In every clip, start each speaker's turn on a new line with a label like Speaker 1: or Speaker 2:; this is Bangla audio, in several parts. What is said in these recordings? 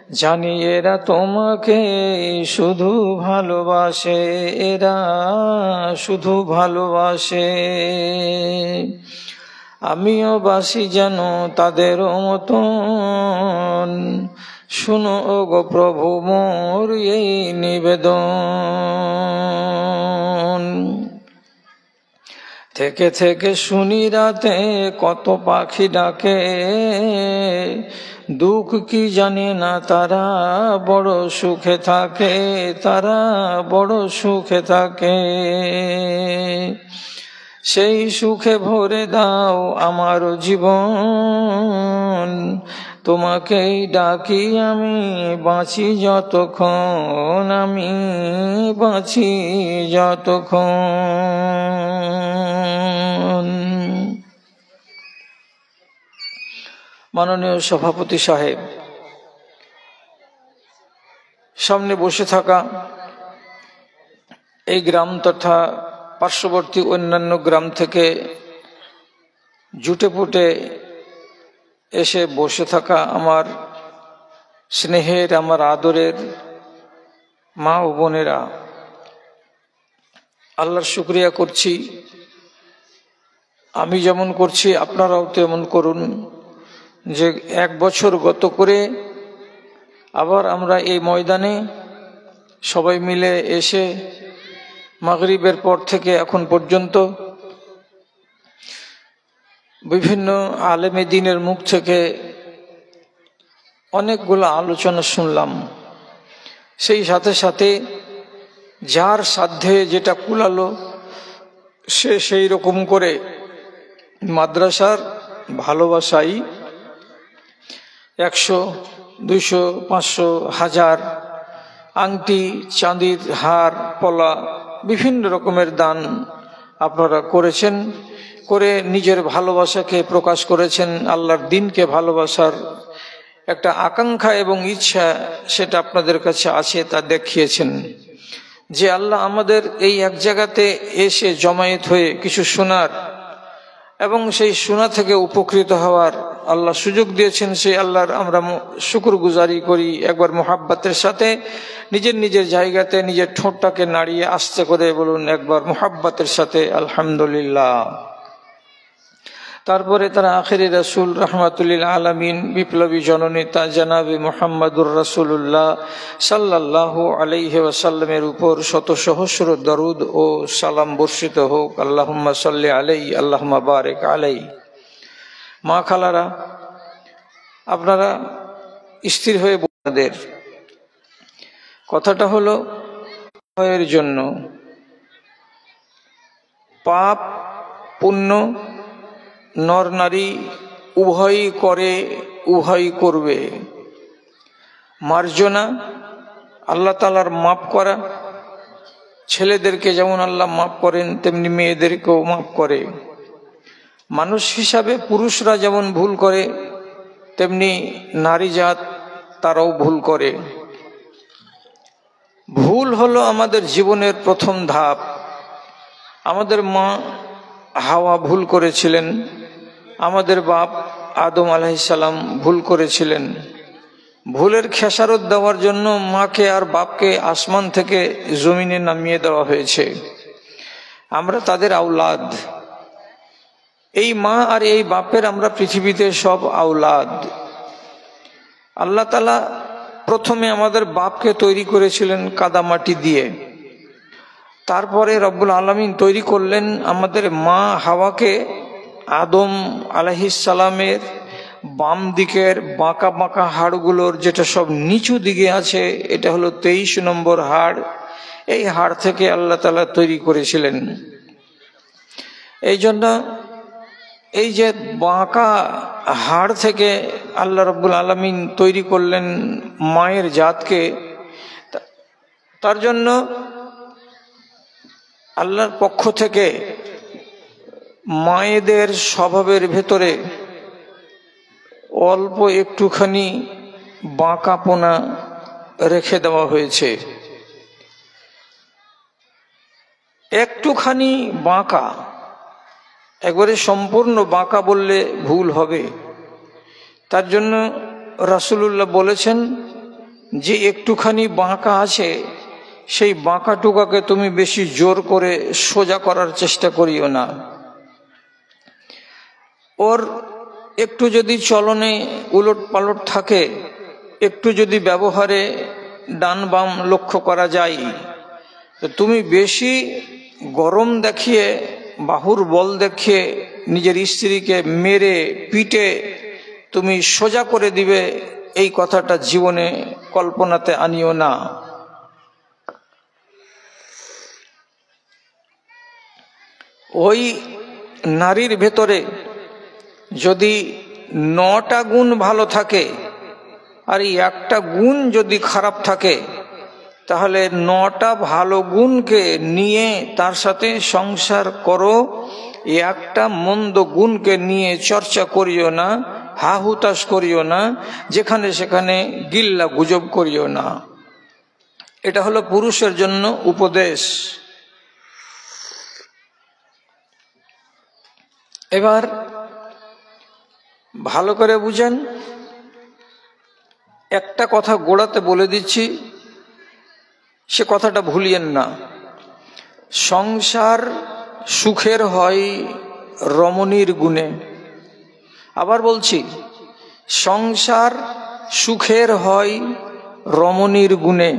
Speaker 1: জানি এরা তোমাকে শুধু ভালোবাসে, এরা শুধু ভালোবাসে। আমিও বাসি যেন তাদের মতন, শুনো গো প্রভু মোর এই নিবেদন। থেকে থেকে শুনি রাতে কত পাখি ডাকে, দুঃখ কি জানে না তারা বড় সুখে থাকে, তারা বড় সুখে থাকে। সেই সুখে ভরে দাও আমার জীবন, তোমাকেই ডাকি আমি বাঁচি যতক্ষণ, আমি বাঁচি যতক্ষণ। মাননীয় সভাপতি সাহেব, সামনে বসে থাকা এই গ্রাম তথা পার্শ্ববর্তী অন্যান্য গ্রাম থেকে জুটেপুটে এসে বসে থাকা আমার স্নেহের, আমার আদরের মা ও বোনেরা, আল্লাহর শুকরিয়া করছি। আমি যেমন করছি আপনারাও তেমন করুন, যে 1 বছর গত করে আবার আমরা এই ময়দানে সবাই মিলে এসে মাগরিবের পর থেকে এখন পর্যন্ত বিভিন্ন আলেমে দ্বীনের মুখ থেকে অনেকগুলো আলোচনা শুনলাম। সেই সাথে সাথে যার সাধ্যে যেটা কুলালো সে সেই রকম করে মাদ্রাসার ভালোবাসাই 100, 200, 500, 1000 আংটি, চাঁদির হার, পলা, বিভিন্ন রকমের দান আপনারা করেছেন, করে নিজের ভালোবাসাকে প্রকাশ করেছেন। আল্লাহর দ্বীনকে ভালোবাসার একটা আকাঙ্ক্ষা এবং ইচ্ছা সেটা আপনাদের কাছে আছে, তা দেখিয়েছেন। যে আল্লাহ আমাদের এই এক জায়গাতে এসে জমায়েত হয়ে কিছু শোনার এবং সেই শোনা থেকে উপকৃত হওয়ার আল্লাহ সুযোগ দিয়েছেন, সেই আল্লাহর আমরা শুকরগুজারি করি। একবার মোহাব্বতের সাথে নিজের নিজের জায়গাতে নিজের ঠোঁটটাকে নাড়িয়ে আস্তে করে বলুন একবার মোহাব্বতের সাথে আলহামদুলিল্লাহ। তারপরে তারা আখিরি রাসূল রাহমাতুল আলামিন, বিপ্লবী জননেতা জনাবে মুহাম্মদুর রাসূলুল্লাহ সাল্লাল্লাহু আলাইহি ওয়াসাল্লামের উপর শত সহস্র দরুদ ও সালাম বর্ষিত হোক। আল্লাহুম্মা সাল্লি আলাইহি, আল্লাহুম্মা বারিক আলাইহি। মা খালারা, আপনারা স্থির হয়ে বলদের কথাটা হলো এর জন্য পাপ পুণ্য নর নারী উভয়ই করে, উভয়ই করবে। মার্জনা আল্লাহ তাআলার মাফ করা, ছেলেদেরকে যেমন আল্লাহ মাফ করেন তেমনি মেয়েদেরকেও মাফ করে। মানুষ হিসাবে পুরুষরা যেমন ভুল করে তেমনি নারী জাত তারাও ভুল করে। ভুল হলো আমাদের জীবনের প্রথম ধাপ। আমাদের মা হাওয়া ভুল করেছিলেন, আমাদের বাপ আদম আলাইহিস সালাম ভুল করেছিলেন। ভুলের খেসারত দেওয়ার জন্য মাকে আর বাপকে আসমান থেকে জমিনে নামিয়ে দেওয়া হয়েছে। আমরা তাদের আওলাদ। এই মা আর এই বাপের আমরা পৃথিবীতে সব আওলাদ। আল্লাহ তাআলা প্রথমে আমাদের বাপকে তৈরি করেছিলেন কাদামাটি দিয়ে, তারপরে রব্বুল আলামিন তৈরি করলেন আমাদের মা হাওয়াকে আদম আলাইহিস সালামের বাম দিকের বাঁকা বাঁকা হাড়গুলোর যেটা সব নিচু দিকে আছে, এটা হলো 23 নম্বর হাড়। এই হাড় থেকে আল্লাহ তাআলা তৈরি করেছিলেন। এই জন্য এই যে বাঁকা হাড় থেকে আল্লাহ রব্বুল আলামিন তৈরি করলেন মায়ের জাতকে, তার জন্য আল্লাহর পক্ষ থেকে মায়েদের স্বভাবের ভেতরে অল্প একটুখানি বাঁকাপোনা রেখে দেওয়া হয়েছে। একটুখানি বাঁকা, একবারে সম্পূর্ণ বাঁকা বললে ভুল হবে। তার জন্য রাসূলুল্লাহ বলেছেন যে একটুখানি বাঁকা আছে সেই বাঁকা টুকাকে তুমি বেশি জোর করে সোজা করার চেষ্টা করিও না। ওর একটু যদি চলনে উলট পালট থাকে, একটু যদি ব্যবহারে ডান বাম লক্ষ্য করা যায়, তো তুমি বেশি গরম দেখিয়ে, বাহুর বল দেখিয়ে নিজের স্ত্রীকে মেরে পিটে তুমি সোজা করে দিবে, এই কথাটা জীবনে কল্পনাতে আনিও না। ওই নারীর ভেতরে যদি 9টা গুণ ভালো থাকে আর এই একটা গুণ যদি খারাপ থাকে, তাহলে 9টা ভালো গুণকে নিয়ে তার সাথে সংসার করো, একটা মন্দ গুণকে নিয়ে চর্চা করিও না, হা হুতাশ করিও না, যেখানে সেখানে গিল্লা গুজব করিও না। এটা হলো পুরুষের জন্য উপদেশ। এবার ভালো করে বুঝেন, একটা কথা গোড়াতে বলে দিচ্ছি, সে কথাটা ভুলিয়েন না। সংসার সুখের হয় রমণীর গুণে। আবার বলছি, সংসার সুখের হয় রমণীর গুণে।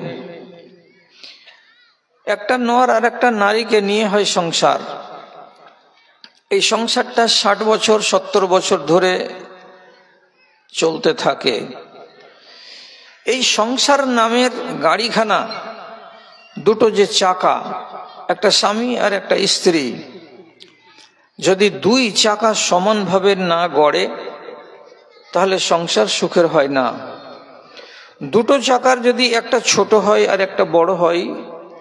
Speaker 1: একটা নর আর একটা নারীকে নিয়ে হয় সংসার। এই সংসারটা 60 বছর 70 বছর ধরে চলতে থাকে। এই সংসার নামের গাড়িখানা দুটো যে চাকা, একটা স্বামী আর একটা স্ত্রী, যদি 2 চাকা সমানভাবে না গড়ে তাহলে সংসার সুখের হয় না। দুটো চাকার যদি একটা ছোট হয় আর একটা বড় হয়,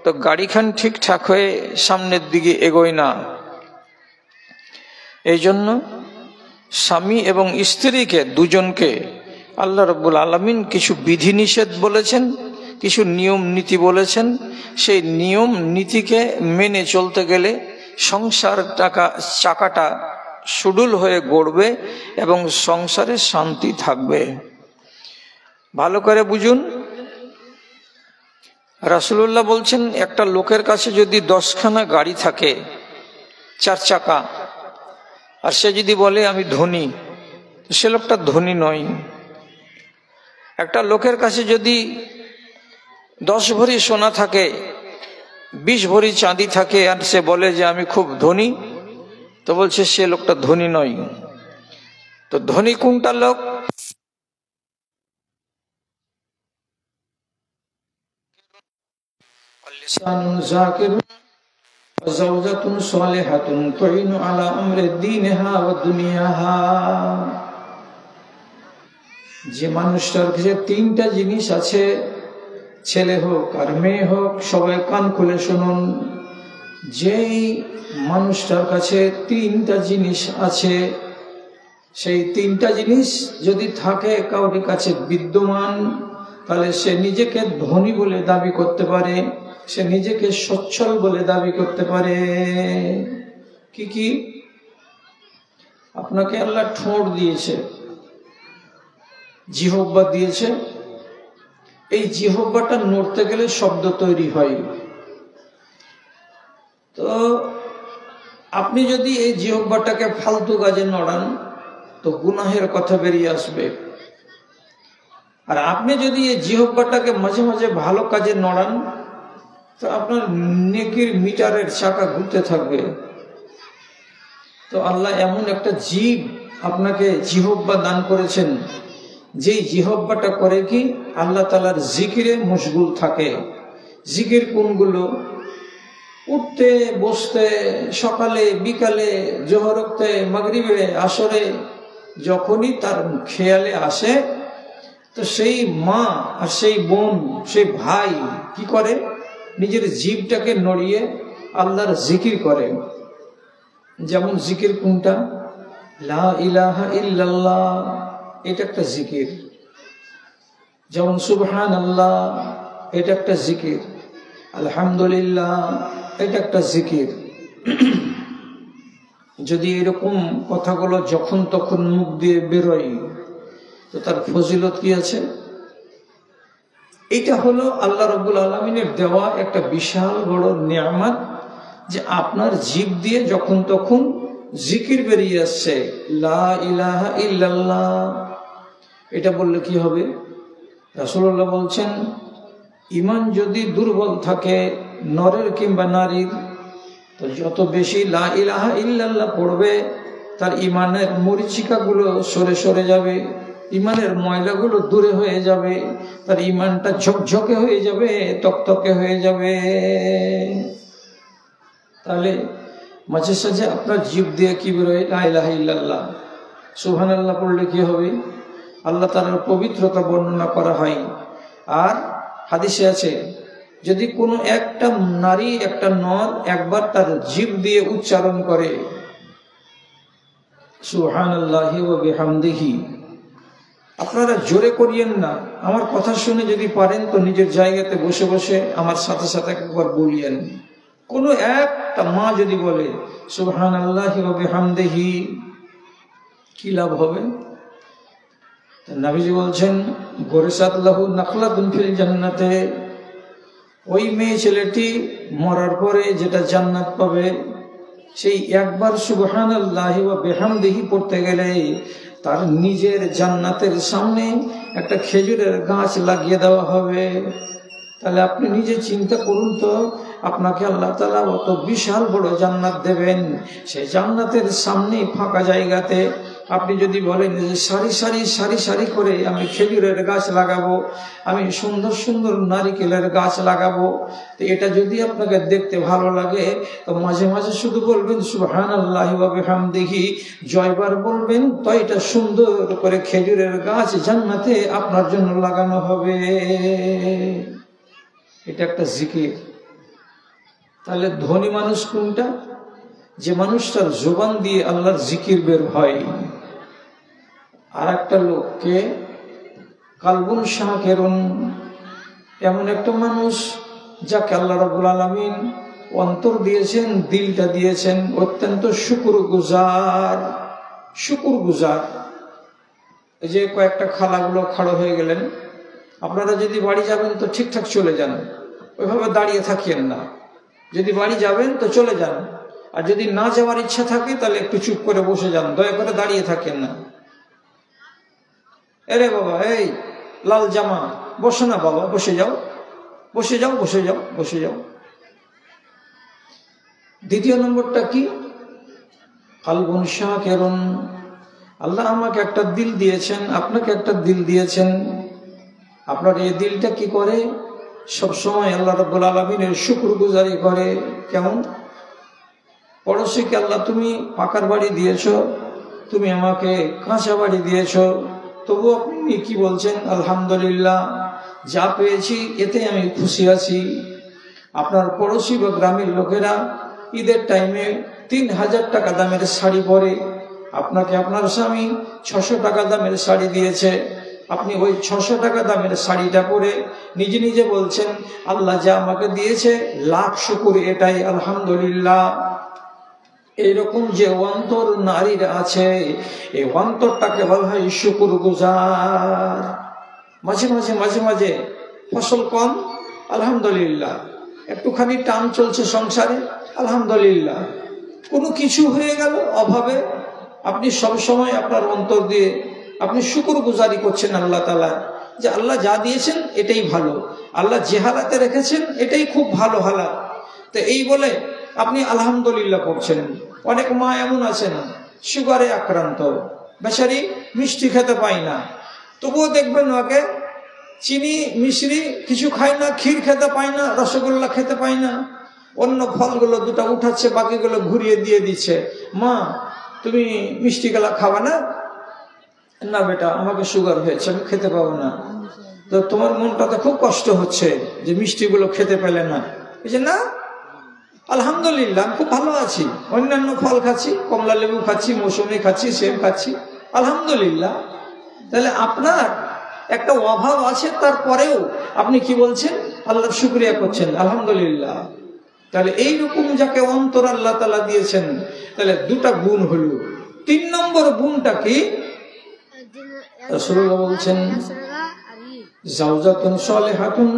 Speaker 1: তো গাড়িখান ঠিকঠাক হয়ে সামনের দিকে এগোয় না। এই জন্য স্বামী এবং স্ত্রীকে দুজনকে আল্লাহ রাব্বুল আলামিন কিছু বিধিনিষেধ বলেছেন, কিছু নিয়ম নীতি বলেছেন। সেই নিয়ম নীতিকে মেনে চলতে গেলে সংসার চাকাটা সুডুল হয়ে গড়বে এবং সংসারে শান্তি থাকবে। ভালো করে বুঝুন, রাসূলুল্লাহ বলছেন, একটা লোকের কাছে যদি 10খানা গাড়ি থাকে 4 চাকা, আর সে যদি বলে আমি ধনী, সে লোকটা ধনী নয়। একটা লোকের কাছে যদি 10 ভরি সোনা থাকে, 20 ভরি চাঁদি থাকে, আর সে বলে যে আমি খুব ধনী, তো বলছে সে লোকটা ধনী নয়। তো ধনী কোনটা লোক? যে মানুষটার কাছে 3টা জিনিস আছে, ছেলে হোক আর মেয়ে হোক, সবাই কান খুলে শুনুন, যেই মানুষটার কাছে 3টা জিনিস আছে, সেই 3টা জিনিস যদি থাকে কাউরি কাছে বিদ্যমান, তাহলে সে নিজেকে ধনী বলে দাবি করতে পারে, সে নিজেকে সচ্ছল বলে দাবি করতে পারে। কি কি? আপনাকে আল্লাহ ঠোঁট দিয়েছে, জিহ্বা দিয়েছে। এই জিহ্বাটা নড়তে গেলে শব্দ তৈরি হয়। তো আপনি যদি এই জিহ্বাটাকে ফালতু কাজে নড়ান তো গুনাহের কথা বেরিয়ে আসবে। আর আপনি যদি এই জিহ্বাটাকে মাঝে মাঝে ভালো কাজে নড়ান তো আপনার নেকির মিটারের চাকা ঘুরতে থাকবে। তো আল্লাহ এমন একটা জীব আপনাকে জিহ্বা দান করেছেন, যেই জিহ্বাটা করে কি আল্লাহ তাআলার জিকিরে মশগুল থাকে। জিকির কোনগুলো? উঠতে বসতে, সকালে বিকালে, জোহরতে, মাগরিবে, আসরে, যখনই তার খেয়ালে আসে, তো সেই মা আর সেই বোন, সেই ভাই কি করে? নিজের জিভটাকে নড়িয়ে আল্লাহর জিকির করে। যেমন জিকির কোনটা? লা ইলাহা ইল্লাল্লাহ, এটা একটা জিকির। যেমন সুবহানাল্লাহ, এটা একটা জিকির। আলহামদুলিল্লাহ, এটা একটা জিকির। যদি এরকম কথাগুলো যখন তখন মুখ দিয়ে বেরোয় তো তার ফজিলত কি আছে? এটা হলো আল্লাহ রাব্বুল আলামিনের দেওয়া একটা বিশাল বড় নিয়ামত, যে আপনার জিভ দিয়ে যখন তখন জিকির বেরিয়ে আসছে, লা ইলাহা ইল্লাল্লাহ। এটা বললে কি হবে? রাসূলুল্লাহ বলছেন, ঈমান যদি দুর্বল থাকে নরের কিংবা নারীর, তো যত বেশি লা ইলাহা ইল্লাল্লাহ পড়বে তার ঈমানের মরিচিকাগুলো সরে সরে যাবে, ঈমানের ময়লাগুলো দূরে হয়ে যাবে, তার ঈমানটা ঝকঝকে হয়ে যাবে, তকতকে হয়ে যাবে। তাহলে মাঝে সাঝে আপনার জিভ দিয়ে কি বেরোয়? লা ইলাহা ইল্লাল্লাহ। সুবহানাল্লাহ পড়লে কি হবে? আল্লাহ তাআলার পবিত্রতা বর্ণনা করা হয়। আর হাদিসে আছে, যদি কোনো একটা নারী একটা নর একবার তার জিভ দিয়ে উচ্চারণ করে সুবহানাল্লাহি ওয়া বিহামদিহি, আপনারা জোরে করিয়েন না, আমার কথা শুনে যদি পারেন তো নিজের জায়গাতে বসে বসে আমার সাথে সাথে একবার বলিয়েন। কোনো একটা মা যদি বলে সুবহানাল্লাহি ওয়া বিহামদিহি, কি লাভ হবে? নবীজি বলছেন, গরিসাত লাহু নাখলাতুন ফিল জান্নাতে, ওই মেয়ে ছেলেটি মরার পরে যেটা জান্নাত পাবে, সেই একবার সুবহানাল্লাহি ওয়া বিহামদিহি পড়তে গেলে তার নিজের জান্নাতের সামনে একটা খেজুরের গাছ লাগিয়ে দেওয়া হবে। তাহলে আপনি নিজে চিন্তা করুন তো, আপনাকে আল্লাহ তাআলা অত বিশাল বড় জান্নাত দেবেন, সেই জান্নাতের সামনে ফাঁকা জায়গাতে আপনি যদি বলেন যে সারি সারি সারি সারি করে আমি খেজুরের গাছ লাগাবো, আমি সুন্দর সুন্দর নারিকেলের গাছ লাগাবো, তো এটা যদি আপনাকে দেখতে ভালো লাগে তো মাঝে মাঝে শুধু বলবেন সুবহানাল্লাহি ওয়া বিহামদিহি, জয়বার বলবেন, তো এটা সুন্দর করে খেজুরের গাছ জান্নাতে আপনার জন্য লাগানো হবে। এটা একটা জিকির। তাহলে ধনী মানুষ কোনটা? যে মানুষটার জবান দিয়ে আল্লাহর জিকির বের হয়। আর একটা লোককে কালবুন শাকিরুন, এমন একটা মানুষ যাকে আল্লাহ রাব্বুল আলামিন অন্তর দিয়েছেন, দিলটা দিয়েছেন, অত্যন্ত শুকরগুজার। শুকরগুজার, এই যে কয়েকটা খালাগুলো খাড়ো হয়ে গেলেন, আপনারা যদি বাড়ি যাবেন তো ঠিকঠাক চলে যান, ওইভাবে দাঁড়িয়ে থাকিয়েন না। যদি বাড়ি যাবেন তো চলে যান, আর যদি না যাওয়ার ইচ্ছা থাকে তাহলে একটু চুপ করে বসে যান, দয়া করে দাঁড়িয়ে থাকেন না। এরে বাবা, এই লাল জামা, বসো না বাবা, বসে যাও, বসে যাও, বসে যাও, বসে যাও। দ্বিতীয় নম্বরটা কি? কালবুন শাকিরুন, আল্লাহ আমাকে একটা দিল দিয়েছেন, আপনাকে একটা দিল দিয়েছেন, আপনার এই দিলটা কি করে? সব সময় আল্লাহ রাব্বুল আলামিনের শুকরগুজারি করে। কেমন? পড়োশীকে আল্লাহ তুমি পাকার বাড়ি দিয়েছো, তুমি আমাকে কাঁচা বাড়ি দিয়েছো, তবু আপনি কি বলছেন? আলহামদুলিল্লাহ, যা পেয়েছি এতে আমি খুশি আছি। আপনার পড়োশী বা গ্রামের লোকেরা ঈদের টাইমে 3000 টাকা দামের শাড়ি পরে, আপনাকে আপনার স্বামী 600 টাকা দামের শাড়ি দিয়েছে, আপনি ওই 600 টাকা দামের শাড়িটা পরে নিজে নিজে বলছেন আল্লাহ যা আমাকে দিয়েছে লাখ শুকর, এটাই আলহামদুলিল্লাহ। এইরকম যে অন্তর নারীর আছে, এই অন্তরটাকে বলা হয় শুকরগুজার। মাঝে মাঝে মাঝে মাঝে ফসল কম, আলহামদুলিল্লাহ। একটুখানি টান চলছে সংসারে, আলহামদুলিল্লাহ। কোনো কিছু হয়ে গেল অভাবে, আপনি সব সময় আপনার অন্তর দিয়ে আপনি শুকরগুজারি করছেন আল্লাহ তাআলা, যে আল্লাহ যা দিয়েছেন এটাই ভালো, আল্লাহ যে হালাতে রেখেছেন এটাই খুব ভালো হালাত। তো এই বলে আপনি আলহামদুলিল্লাহ করছেন। অনেক মা এমন আছেন সুগারে আক্রান্ত, বেচারি মিষ্টি খেতে পায় না, তবুও দেখবেন ওকে চিনি মিশ্রি কিছু খায় না, ক্ষীর খেতে পায় না, রসগোল্লা খেতে পায় না, অন্য ফলগুলো দুটো উঠাচ্ছে, বাকিগুলো ঘুরিয়ে দিয়ে দিচ্ছে। মা তুমি মিষ্টি গেলা খাবা না? না বেটা, আমাকে সুগার হয়েছে, আমি খেতে পাবো না। তো তোমার মনটাতে খুব কষ্ট হচ্ছে যে মিষ্টিগুলো খেতে পেলে না। এই যে না, আলহামদুলিল্লাহ খুব ভালো আছি, অন্যান্য ফল খাচ্ছি, কমলা লেবু খাচ্ছি, মৌসুমি খাচ্ছি, সেব খাচ্ছি, আলহামদুলিল্লাহ। তাহলে আপনার একটা অভাব আছে, তারপরেও আপনি কি বলছেন? আল্লাহর শুকরিয়া করছেন, আলহামদুলিল্লাহ। তাহলে এইরকম যাকে অন্তর আল্লাহ তাআলা দিয়েছেন, তাহলে দুটা গুণ হলো। 3 নম্বর গুণটা কি? রাসূলুল্লাহ বলছেন জাওজাতুন সালিহাতুন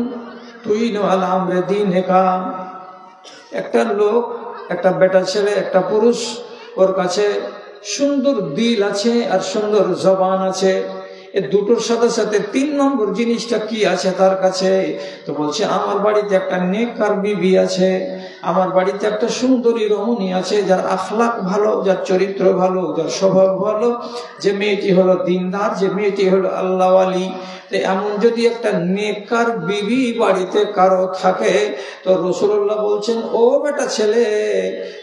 Speaker 1: তুইনু আলা আমরি দীনিকা। একটা লোক, একটা বেটা ছেলে, একটা পুরুষ, ওর কাছে সুন্দর দিল আছে আর সুন্দর জবান আছে, এ দুটোর সাথে সাথে 3 নম্বর জিনিসটা কি আছে তার কাছে? তো বলছে আমার বাড়িতে একটা নেককার বিবি আছে, আমার বাড়িতে একটা সুন্দরী রমণী আছে, যার আখলাক ভালো, যার চরিত্র ভালো, যার স্বভাব ভালো, যে মেয়েটি হলো দিনদার, যে মেয়েটি হলো আল্লাহওয়ালি। এমন যদি একটা নেককার বিবি বাড়িতে কারো থাকে, তো রাসূলুল্লাহ বলছেন, ও বেটা ছেলে,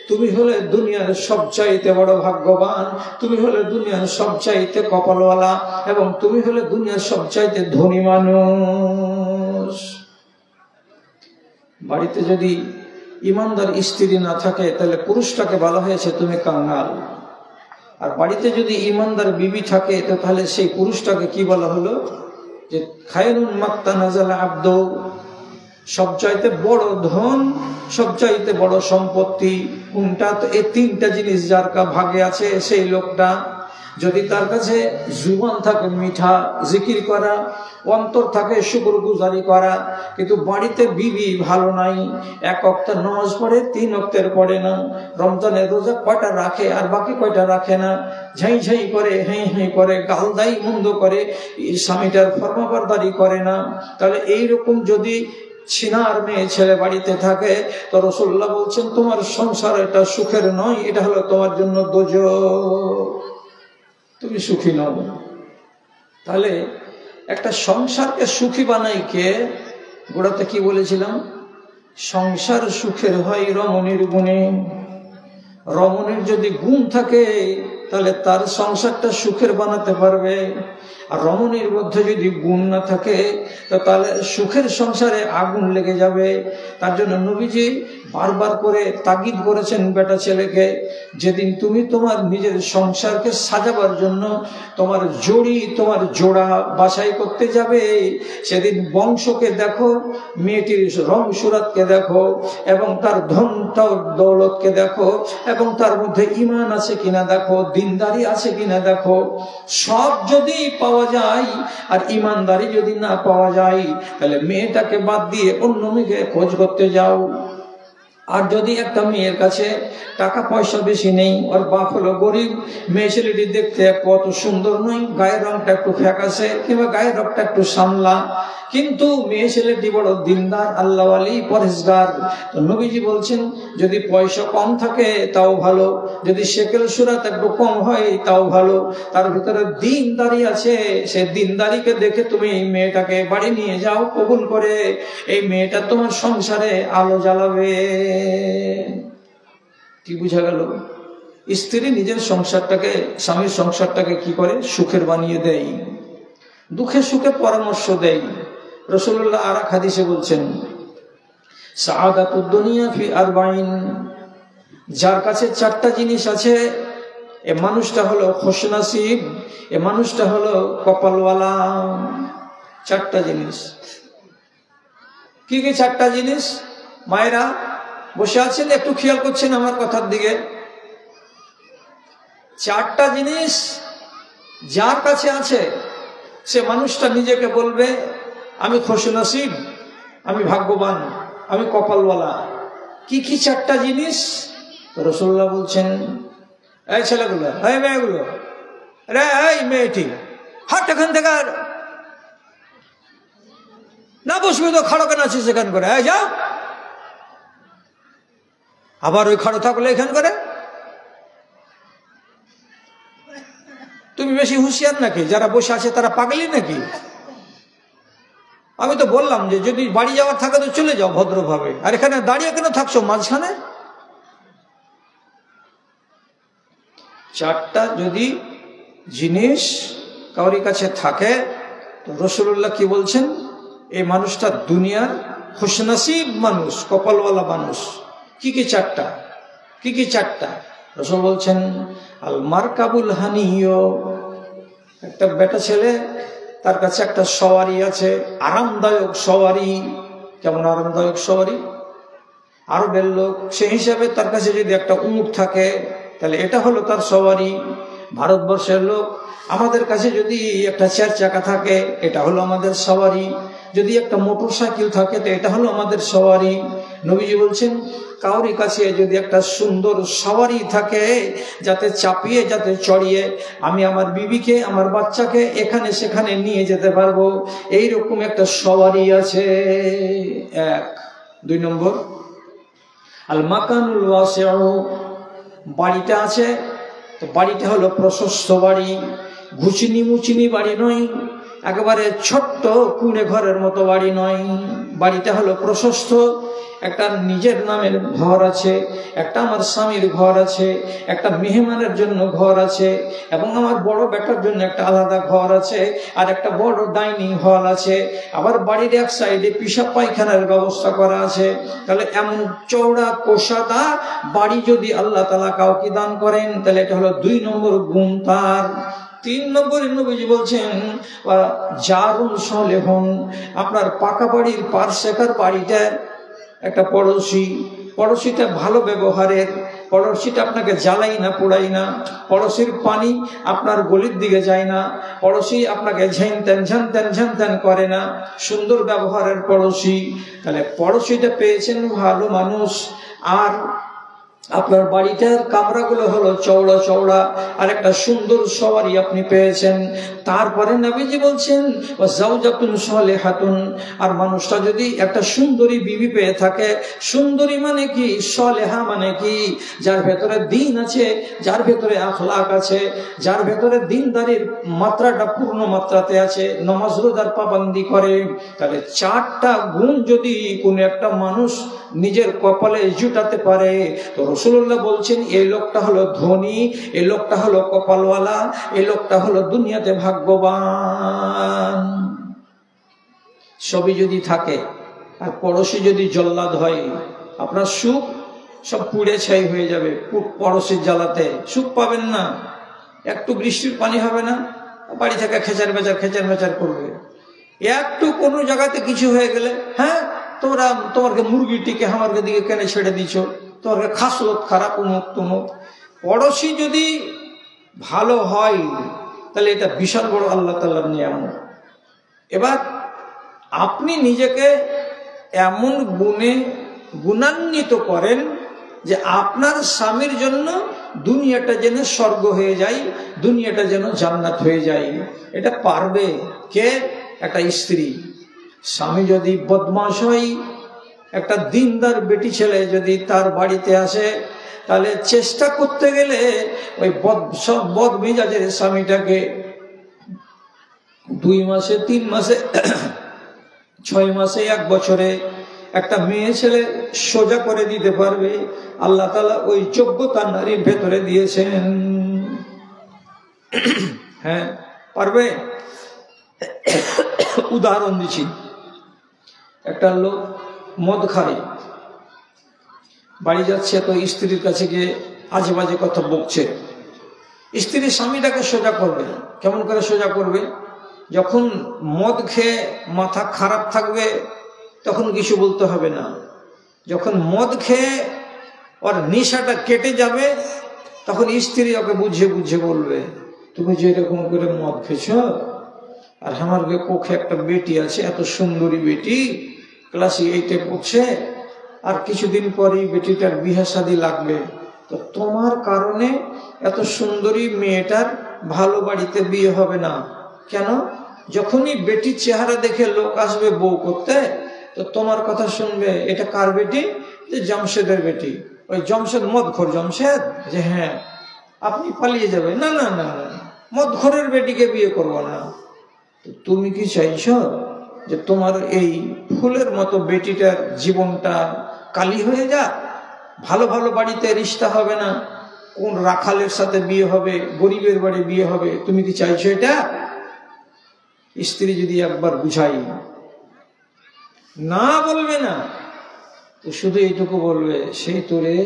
Speaker 1: তুমি হলে দুনিয়ার সবচাইতে বড় ভাগ্যবান, তুমি হলে দুনিয়ার সবচাইতে কপালওয়ালা, এবং তুমি হলে দুনিয়ার সবচাইতে ধনী মানুষ। বাড়িতে যদি ইমানদার স্ত্রী না থাকে, তাহলে পুরুষটাকে বলা হয়েছে তুমি কাঙ্গাল। আর বাড়িতে যদি ইমানদার বিবি থাকে, তো তাহলে সেই পুরুষটাকে কি বলা হলো? যে খায়রুন মাক্তানাজাল আব্দ, সবচাইতে বড় ধন, সবচাইতে বড় সম্পত্তি কোনটা? তো এই 3টা জিনিস যার ভাগে আছে, সেই লোকটা যদি তার কাছে জুবান থাকে মিঠা জিকির করা, অন্তর থাকে শুকরগুজারি করা, কিন্তু বাড়িতে বিবি ভালো নাই, 1 ওয়াক্ত নামাজ পড়ে, 3 ওয়াক্তের পড়ে না, রমজানের রোজা কয়টা রাখে আর বাকি কয়টা রাখে না, ঝাই ঝাই করে, হেঁ হেঁ করে, গালদাই মন্দ করে, স্বামীটার ফরমাবরদারি করে না, তাহলে এইরকম যদি ছিনার মেয়ে ছেলে বাড়িতে থাকে, তো রাসূলুল্লাহ বলছেন তোমার সংসার এটা সুখের নয়, এটা হলো তোমার জন্য দোজখ, তুমি সুখী নও। তাহলে একটা সংসারকে সুখী বানাই কে? গোড়াতে কি বলেছিলাম? সংসার সুখের হয় রমণীর গুণে। রমণীর যদি গুণ থাকে, তাহলে তার সংসারটা সুখের বানাতে পারবে। আর রমণীর মধ্যে যদি গুণ না থাকে, তাহলে সুখের সংসারে আগুন লেগে যাবে। তার জন্য নবীজি বারবার করে তাগিদ করেছেন বেটা ছেলেকে, যেদিন তুমি তোমার নিজের সংসারকে সাজাবার জন্য তোমার তোমার জোড়া বাছাই করতে যাবে, সেদিন বংশকে দেখো, মেয়েটির রং সুরাতকে দেখো, এবং তার ধন দৌলতকে দেখো, এবং তার মধ্যে ঈমান আছে কিনা দেখো, দিনদারি আছে কিনা দেখো। সব যদি পাওয়া যায় আর ঈমানদারি যদি না পাওয়া যায়, তাহলে মেয়েটাকে বাদ দিয়ে অন্য মেয়েকে খোঁজ করতে যাও। আর যদি একটা মেয়ের কাছে টাকা পয়সা বেশি নেই, ওর বাপ হলো গরিব, মেয়ে ছেলেটি দেখতে কত সুন্দর নয়, গায়ের রংটা একটু ফ্যাকাশে কিংবা গায়ের রংটা একটু সামলা, কিন্তু মেয়ে ছেলেটি বড় দিনদার, আল্লাহওয়ালি, পরহেজগার, তো নবীজি বলছেন যদি পয়সা কম থাকে তাও ভালো, যদি শেকেল সুরাত একটু কম হয় তাও ভালো, তার ভিতরে দিনদারি আছে, সে দিনদারিকে দেখে তুমি এই মেয়েটাকে বাড়ি নিয়ে যাও, কবুল করে, এই মেয়েটা তোমার সংসারে আলো জ্বালাবে। কি বুঝা গেল? স্ত্রী নিজের সংসারটাকে, স্বামীর সংসারটাকে কি করে? সুখের বানিয়ে দেয়, দুঃখে সুখে পরামর্শ দেয়। রাসূলুল্লাহ আর এক হাদিসে বলছেন, সাআদাতুদ দুনিয়া ফি আরবাইন, যার কাছে 4টা জিনিস আছে, এ মানুষটা হলো খুশনসিব, এ মানুষটা হলো কপালওয়ালা। 4টা জিনিস। কি কি 4টা জিনিস? মায়েরা বসে আছেন, একটু খেয়াল করছেন আমার কথার দিকে। 4টা জিনিস যার কাছে আছে, সে মানুষটা নিজেকে বলবে আমি খুশনসিব, আমি ভাগ্যবান, আমি কপালওয়ালা। কি কি 4টা জিনিস? রাসূলুল্লাহ বলছেন, এই ছেলেগুলো, এই মেয়েগুলো, রে এই মেয়েটি, হাট এখান থেকে, না বসবি তো খাড়ো কেন আছিস এখান করে, এই যা। আবার ওই খাড়ো থাকলে এখান করে, তুমি বেশি হুঁশিয়ার নাকি? যারা বসে আছে তারা পাগলি নাকি? আমি তো বললাম যে যদি বাড়ি যাওয়ার থাকে তো চলে যাও ভদ্রভাবে, আর এখানে দাঁড়িয়ে কেন থাকছো মাঝখানে? 4টা যদি জিনিস কারোর কাছে থাকে, তো রাসূলুল্লাহ কি বলছেন? এই মানুষটা দুনিয়ার খুশনসিব মানুষ, কপালওয়ালা মানুষ। কি কি 4টা? কি কি 4টা? রাসূল বলছেন, আল মারকাবুল হানিয়, একটা বেটা ছেলে, তার কাছে একটা সওয়ারি আছে, আরামদায়ক সওয়ারি। কেমন আরামদায়ক সওয়ারি? আরবের লোক, সেই হিসাবে তার কাছে যদি একটা উট থাকে, তাহলে এটা হলো তার সওয়ারি। ভারতবর্ষের লোক, আমাদের কাছে যদি একটা 4 চাকা থাকে এটা হলো আমাদের সওয়ারি, যদি একটা মোটর সাইকেল থাকে তো এটা হলো আমাদের সওয়ারি। নবীজি বলছেন কাউরি কাছে যদি একটা সুন্দর সওয়ারি থাকে, যাতে চাপিয়ে যাতে চড়িয়ে আমি আমার বিবিকে আমার বাচ্চাকে এখানে সেখানে নিয়ে যেতে পারবো, এইরকম একটা সওয়ারি আছে। 1 2 নম্বর আল মাকানুল ওয়াসিউ, বাড়িটা আছে তো বাড়িটা হলো প্রশস্ত বাড়ি, ঘুচিনি মুচিনি বাড়ি নয়, একেবারে ছোট্ট কুঁড়ে ঘরের মতো বাড়ি নয়। বাড়িটা হলো প্রশস্ত, একটা নিজের নামের ঘর আছে, একটা আমার স্বামীর ঘর আছে, একটা মেহমানের জন্য ঘর আছে, এবং আমার বড় বেটার জন্য একটা আলাদা ঘর আছে, আর একটা বড় ডাইনিং হল আছে, আবার বাড়ির এক সাইডে পিশাব পায়খানার ব্যবস্থা করা আছে। তাহলে এমন চওড়া কোষাদা বাড়ি যদি আল্লাহ তাআলা কাউকে দান করেন তাহলে এটা হলো 2 নম্বর গুণ তার। 3 নম্বরে নবীজি বলছেন জারুন সলেহন, আপনার পাকা বাড়ির পার্শ্বেকার বাড়িটা একটা পড়োশিটা ভালো ব্যবহারের, পড়োশিটা আপনাকে জ্বালাই না পোড়াই না, পড়োশির পানি আপনার গলির দিকে যায় না, পড়োশি আপনাকে ঝান করে না, সুন্দর ব্যবহারের পড়োশি। তাহলে পড়োশিটা পেয়েছেন ভালো মানুষ, আর আপনার বাড়িটার কামরাগুলো হলো চওড়া চওড়া, আর একটা সুন্দর সওয়ারি আপনি পেয়েছেন। তারপরে নবীজি বলছেন ওয়াজাউজাতুন সালিহাতুন, আর মানুষটা যদি একটা সুন্দরী বিবি পেয়ে থাকে, সুন্দরী মানে কি, সালেহা মানে কি, যার ভেতরে দ্বীন আছে, যার ভেতরে আখলাক আছে, যার ভেতরে দ্বীনদারির মাত্রাটা পূর্ণ মাত্রাতে আছে, নামাজ রোজার পাবন্দি করে। তাহলে 4টা গুণ যদি কোনো একটা মানুষ নিজের কপালে জুটাতে পারে তো রাসূলুল্লাহ বলছেন এই লোকটা হলো ধনী, এই লোকটা হলো কপালওয়ালা, এই লোকটা হলো দুনিয়াতে ভাগ্যবান। সবই যদি থাকে আর পড়োশি যদি জল্লাদ হয়, আপনার সুখ সব পুড়ে ছাই হয়ে যাবে। পড়োশির জ্বালাতে সুখ পাবেন না, একটু বৃষ্টির পানি হবে না, বাড়ি থেকে খেচার মেচার করবে। একটু কোনো জায়গাতে কিছু হয়ে গেলে, হ্যাঁ তোমাকে মুরগিটিকে আমার দিকে কেন ছেড়ে দিছ, তোমার খাসলত খারাপ, উমুক তুমুক। পড়োশি যদি ভালো হয় তাহলে এটা বিশাল বড় আল্লাহ তাআলার নিয়ামত। এবার আপনি নিজেকে এমন গুণে গুণান্বিত করেন যে আপনার স্বামীর জন্য দুনিয়াটা যেন স্বর্গ হয়ে যায়, দুনিয়াটা যেন জান্নাত হয়ে যায়। এটা পারবে কে? একটা স্ত্রী। স্বামী যদি বদমাশ হয়, একটা দিনদার বেটি ছেলে যদি তার বাড়িতে আসে, তাহলে চেষ্টা করতে গেলে ওই বদ মেজাজের স্বামীটাকে 2 মাসে 3 মাসে 6 মাসে 1 বছরে একটা মেয়ে ছেলে সোজা করে দিতে পারবে। আল্লাহ তাআলা ওই যোগ্যতা নারীর ভেতরে দিয়েছেন। হ্যাঁ পারবে। উদাহরণ দিচ্ছি, একটা লোক মদ খায়, বাড়ি যাচ্ছে তো স্ত্রীর কাছে গিয়ে আজে বাজে কথা বকছে। স্ত্রী স্বামীটাকে সোজা করবে। কেমন করে সোজা করবে? যখন মদ খেয়ে মাথা খারাপ থাকবে তখন কিছু বলতে হবে না। যখন মদ খেয়ে ওর নেশাটা কেটে যাবে তখন স্ত্রী ওকে বুঝিয়ে বলবে, তুমি যে এরকম করে মদ খেয়েছ, আর আমার কোখে একটা বেটি আছে, এত সুন্দরী বেটি, ক্লাস 8-এ পড়ছে, আর কিছুদিন পরেই বেটিটার বিয়ে শাদী লাগবে, তো তোমার কারণে এত সুন্দরী মেয়েটার ভালো বাড়িতে বিয়ে হবে না। কেন? যখনই বেটির চেহারা দেখে লোক আসবে বউ করতে, তো তোমার কথা শুনবে, এটা কার বেটি? যে জামশেদের বেটি। ওই জামশেদ মদখোর জামশেদ, যে হ্যাঁ। আপনি পালিয়ে যাবে, না না না মদখোরের বেটিকে বিয়ে করবো না। তুমি কি চাইছো যে তোমার এই ফুলের মতো বেটিটার জীবনটা কালি হয়ে যাক? ভালো ভালো বাড়িতে রিশতা হবে না, কোন রাখালের সাথে বিয়ে হবে, গরিবের বাড়ি বিয়ে হবে। তুমি কি চাইছো এটা? স্ত্রী যদি একবার বুঝাই, না বলবে না, তো শুধু এইটুকু বলবে, সেই তোরে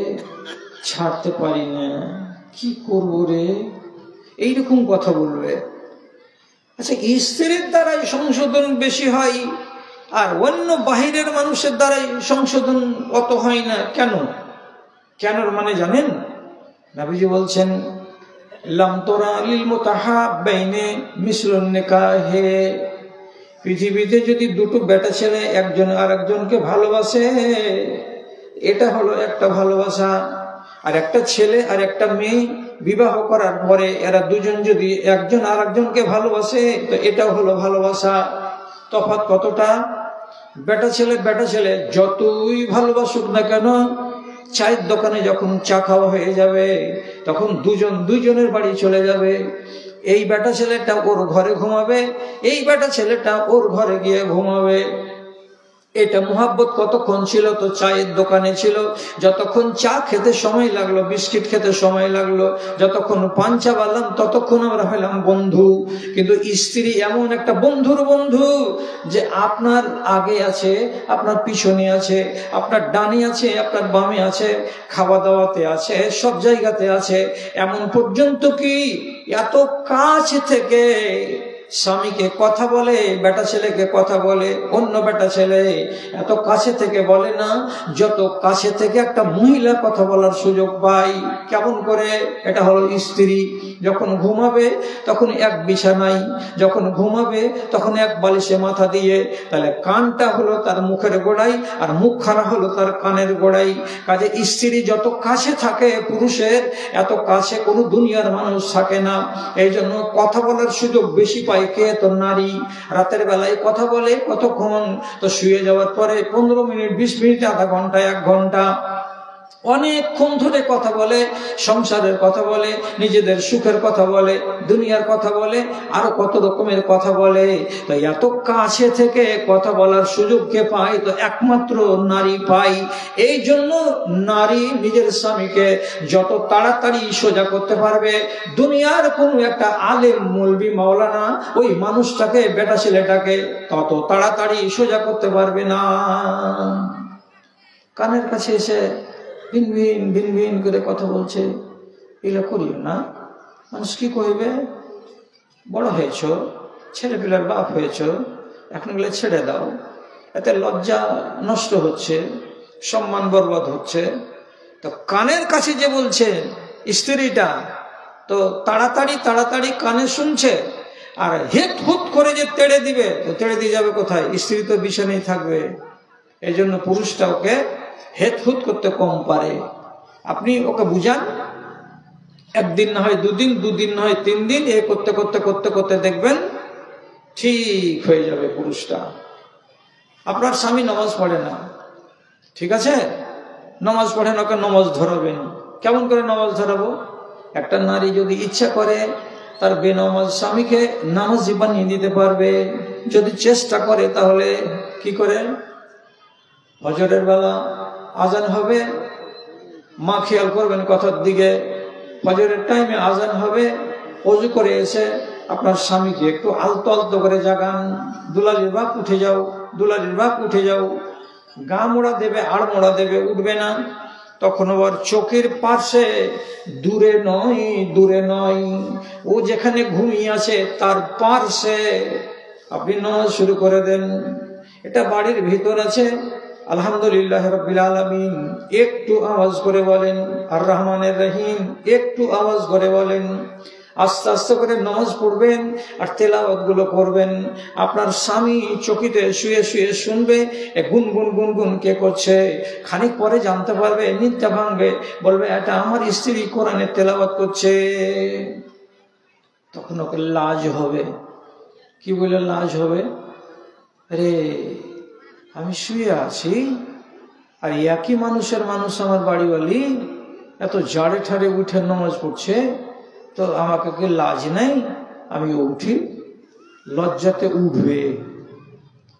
Speaker 1: ছাড়তে পারি না, কি করবো রে, এইরকম কথা বলবে। আচ্ছা, স্ত্রীর দ্বারাই সংশোধন বেশি হয় আর অন্য বাহিরের মানুষের দ্বারাই সংশোধন অত হয় না। কেন? কেনর মানে জানেন? নবীজি বলছেন লাম তোরা লিল মুতাহাব্বাইনি মিসলুন নিকাহে। পৃথিবীতে যদি দুটো বেটা ছেলে একজন আরেকজনকে ভালোবাসে, এটা হলো একটা ভালোবাসা। আর একটা ছেলে আর একটা মেয়ে বিবাহ করার পরে এরা দুজন যদি একজন আরেকজনকে ভালোবাসে, তো এটাও হলো ভালোবাসা। তফাৎ কতটা? বেটা ছেলে যতই ভালোবাসুক না কেন, চায়ের দোকানে যখন চা খাওয়া হয়ে যাবে, তখন দুজনের বাড়ি চলে যাবে। এই বেটা ছেলেটা ওর ঘরে ঘুমাবে, এই বেটা ছেলেটা ওর ঘরে গিয়ে ঘুমাবে। এটা মুহাব্বত কতক্ষণ ছিল? তো চায়ের দোকানে ছিল। যতক্ষণ চা খেতে সময় লাগলো, বিস্কিট খেতে সময় লাগলো, যতক্ষণ পান চা বাড়লাম, ততক্ষণ আমরা হলাম বন্ধু। কিন্তু স্ত্রী এমন একটা বন্ধুর বন্ধু যে আপনার আগে আছে, আপনার পিছনে আছে, আপনার ডানে আছে, আপনার বামে আছে, খাওয়া দাওয়াতে আছে, সব জায়গাতে আছে। এমন পর্যন্ত কি এত কাছ থেকে স্বামীকে কথা বলে, বেটা ছেলেকে কথা বলে, অন্য বেটা ছেলে এত কাছে থেকে বলে না যত কাছে থেকে একটা মহিলা কথা বলার সুযোগ পায়। কেমন করে? এটা হলো স্ত্রী। যখন ঘুমাবে তখন এক বিছানায়, যখন ঘুমাবে তখন এক বালিশে মাথা দিয়ে। তাহলে কানটা হলো তার মুখের গোড়ায়, আর মুখ খানা হলো তার কানের গোড়ায়। কাজে স্ত্রী যত কাছে থাকে পুরুষের, এত কাছে কোনো দুনিয়ার মানুষ থাকে না। এই জন্য কথা বলার সুযোগ বেশি পায় কে? তো নারী। রাতের বেলায় কথা বলে কতক্ষণ? তো শুয়ে যাওয়ার পরে 15 মিনিট, 20 মিনিট, আধা ঘন্টা, 1 ঘন্টা, অনেকক্ষণ ধরে কথা বলে। সংসারের কথা বলে, নিজেদের সুখের কথা বলে, দুনিয়ার কথা বলে, আরো কত রকমের কথা বলে। তো এত কাছে থেকে কথা বলার সুযোগ কে পায়? তো একমাত্র নারী পায়। এই জন্য নারী নিজের স্বামীকে যত তাড়াতাড়ি সোজা করতে পারবে, দুনিয়ার কোনো একটা আলেম, মৌলবি, মাওলানা ওই মানুষটাকে, বেটা ছেলেটাকে তত তাড়াতাড়ি সোজা করতে পারবে না। কানের কাছে এসে ভিন ভিন করে কথা বলছে, এগুলো করিও না। মানুষ কি কইবে? বড় হয়েছ, ছেলে পিলার বাপ হয়েছ, এখন এগুলো ছেড়ে দাও। এতে লজ্জা নষ্ট হচ্ছে, সম্মান বরবাদ হচ্ছে। তো কানের কাছে যে বলছে স্ত্রীটা, তো তাড়াতাড়ি কানে শুনছে। আর হেট হুট করে যে তেড়ে দিবে, তো তেড়ে দিয়ে যাবে কোথায়? স্ত্রী তো বিছানেই থাকবে। এই জন্য পুরুষটা ওকে হেট হুট করতে কম পারে। আপনি ওকে বুঝান, একদিন না হয় দুদিন, দুদিন না হয় 3 দিন, এ করতে করতে করতে করতে দেখবেন ঠিক হয়ে যাবে পুরুষটা। আপনার স্বামী নামাজ পড়ে না, ঠিক আছে, নামাজ পড়ে না, ওকে নামাজ ধরাবেন। কেমন করে নামাজ ধরাবো? একটা নারী যদি ইচ্ছা করে তার বেনামাজ স্বামীকে নামাজি বানিয়ে দিতে পারবে। যদি চেষ্টা করে, তাহলে কি করে? ফজরের বেলা আজান হবে, মা খেয়াল করবেন কথার দিকে, ফজরের টাইমে আজান হবে, ওযু করে এসে আপনার স্বামীকে একটু আলতো আলতো করে জাগান। দুলালির বাপ উঠে যাও, দুলালির বাপ উঠে যাও। গা মোড়া দেবে, আড় মোড়া দেবে, উঠবে না। তখন আবার চোখের পাশে, দূরে নয়, ও যেখানে ঘুমিয়ে আছে তার পাশে আপনি নামাজ শুরু করে দেন। এটা বাড়ির ভিতর আছে, আলহামদুলিল্লাহ রাব্বিল আলামিন একটু আওয়াজ করে বলেন, আর রহমানের রহিম একটু আওয়াজ করে বলেন। আস্তে আস্তে করে নামাজ পড়বেন আর তেলাওয়াত গুলো করবেন। আপনার স্বামী চকিতে শুয়ে শুয়ে শুনবে গুনগুন গুনগুন কে করছে। খানিক পরে জানতে পারবে, নিত্যা ভাঙবে, বলবে এটা আমার স্ত্রী কোরআনের তেলাওয়াত করছে। তখন ওকে লাজ হবে। কি বলে লাজ হবে? আরে আমি শুয়ে আছি, আর একই মানুষের মানুষ আমার বাড়িওয়ালি এত জাড়ে ঠাড়ে উঠে নামাজ পড়ছে, তো আমাকে কি লাজ নাই? আমি উঠি। লজ্জাতে উঠবে।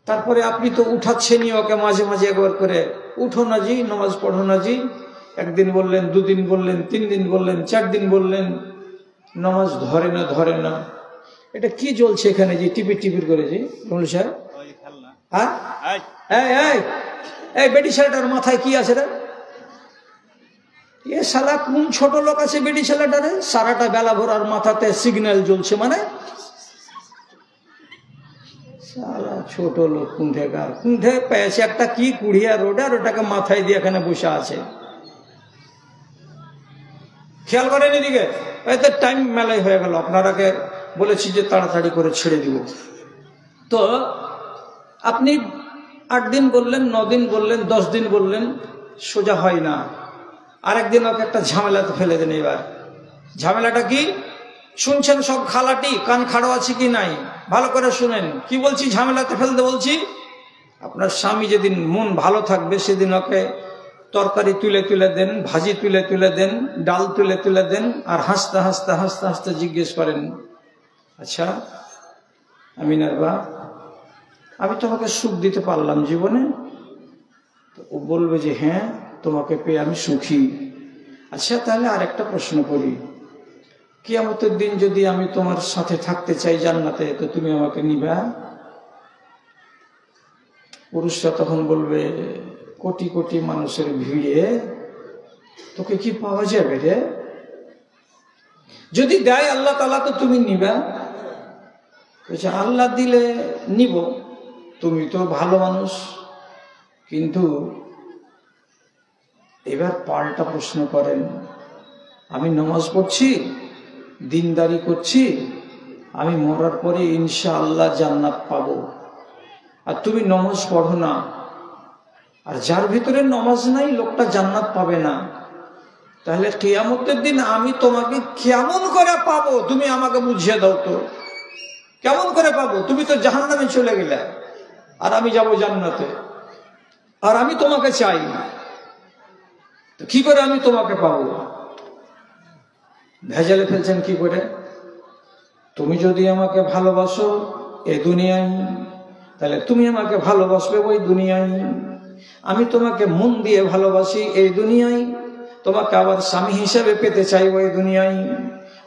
Speaker 1: তারপরে আপনি তো উঠাচ্ছেনই ওকে মাঝে মাঝে একবার করে, উঠো না জি, নামাজ পড়ো না জি। একদিন বললেন, 2 দিন বললেন, 3 দিন বললেন, 4 দিন বললেন, নামাজ ধরে না। এটা কি চলছে এখানে জি? টিপির করে জি বলুন সাহেব। হ্যাঁ, এই বেটি ছেলেটার মাথায় কি আছে রে? এ শালা কোন ছোট লোক আছে বেটি ছেলেটারে? সারাটা বেলা ভর আর মাথাতে সিগন্যাল জ্বলছে, মানে শালা ছোট লোক কুণ্ঠে পেয়েছে একটা কি কুড়িয়া রোডে, আর ওটাকে মাথায় দিয়ে এখানে বসে আছে। খেয়াল করেন এদিকে। এতে টাইম মেলাই হয়ে গেল, আপনারাকে বলেছি যে তাড়াতাড়ি করে ছেড়ে দিব। তো আপনি 8 দিন বললেন, 9 দিন বললেন, 10 দিন বললেন, সোজা হয় না। আরেকদিন ওকে একটা ঝামেলাতে ফেলে দেন। এবার ঝামেলাটা কি শুনছেন? সব খালাটি কান খাড়ো আছে কি নাই ভালো করে শুনেন কি বলছি। ঝামেলাতে ফেলতে বলছি, আপনার স্বামী যেদিন মন ভালো থাকবে সেদিন ওকে তরকারি তুলে তুলে দেন, ভাজি তুলে তুলে দেন, ডাল তুলে তুলে দেন, আর হাসতে হাসতে হাসতে হাসতে জিজ্ঞেস করেন, আচ্ছা আমিনার বা, আমি তোমাকে সুখ দিতে পারলাম জীবনে? তো ও বলবে যে হ্যাঁ, তোমাকে পেয়ে আমি সুখী। আচ্ছা তাহলে আরেকটা প্রশ্ন করি, কিয়ামতের দিন যদি আমি তোমার সাথে থাকতে চাই জান্নাতে, তো তুমি আমাকে নিবা? পুরুষরা তখন বলবে, কোটি কোটি মানুষের ভিড়ে তোকে কি পাওয়া যাবে রে? যদি দেয় আল্লাহ তাআলা তো তুমি নিবা? আল্লাহ দিলে নিব, তুমি তো ভালো মানুষ। কিন্তু এবার পাল্টা প্রশ্ন করেন, আমি নামাজ পড়ছি, দিনদারি করছি, আমি মরার পরে ইনশাআল্লাহ জান্নাত পাবো, আর তুমি নামাজ পড়ো না, আর যার ভিতরে নামাজ নাই লোকটা জান্নাত পাবে না। তাহলে কিয়ামতের দিন আমি তোমাকে কেমন করে পাবো? তুমি আমাকে বুঝিয়ে দাও তো, কেমন করে পাবো? তুমি তো জাহান্নামে চলে গেলে, আর আমি যাব জান্নাতে, আর আমি তোমাকে চাই না, তো কি করে আমি তোমাকে পাবো? ভেজালে ফেলছেন কি করে? তুমি যদি আমাকে ভালোবাসো এই দুনিয়ায়, তাহলে তুমি আমাকে ভালোবাসবে ওই দুনিয়ায়। আমি তোমাকে মন দিয়ে ভালোবাসি এই দুনিয়ায়, তোমাকে আবার স্বামী হিসেবে পেতে চাই ওই দুনিয়ায়।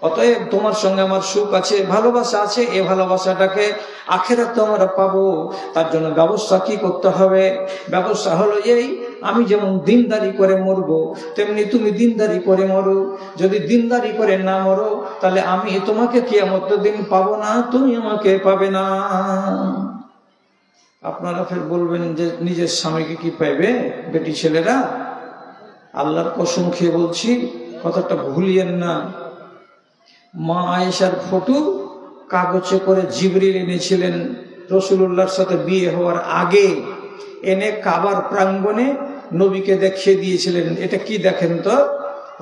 Speaker 1: অতএব তোমার সঙ্গে আমার সুখ আছে, ভালোবাসা আছে, এই ভালোবাসাটাকে আখিরাতে আমরা পাবো। তার জন্য ব্যবস্থা কি করতে হবে? ব্যবস্থা হলো এই, আমি যেমন দিনদারি করে মরবো, তেমনি তুমি দিনদারি করে মরো। যদি দিনদারি করে না মরো, তাহলে আমি তোমাকে কিয়ামতের দিন পাবো না, তুমি আমাকে পাবে না। আপনারা ফের বলবেন যে নিজের স্বামীকে কি পাইবে বেটি ছেলেরা? আল্লাহর কসম খেয়ে বলছি, কথাটা ভুলিয়েন না। মা আয়েশার ফটো কাগজে করে জিবরিল এনেছিলেন রাসূলুল্লাহর সাথে বিয়ে হওয়ার আগে, এনে কাবার প্রাঙ্গণে নবীকে দেখিয়ে দিয়েছিলেন। এটা কি দেখেন তো?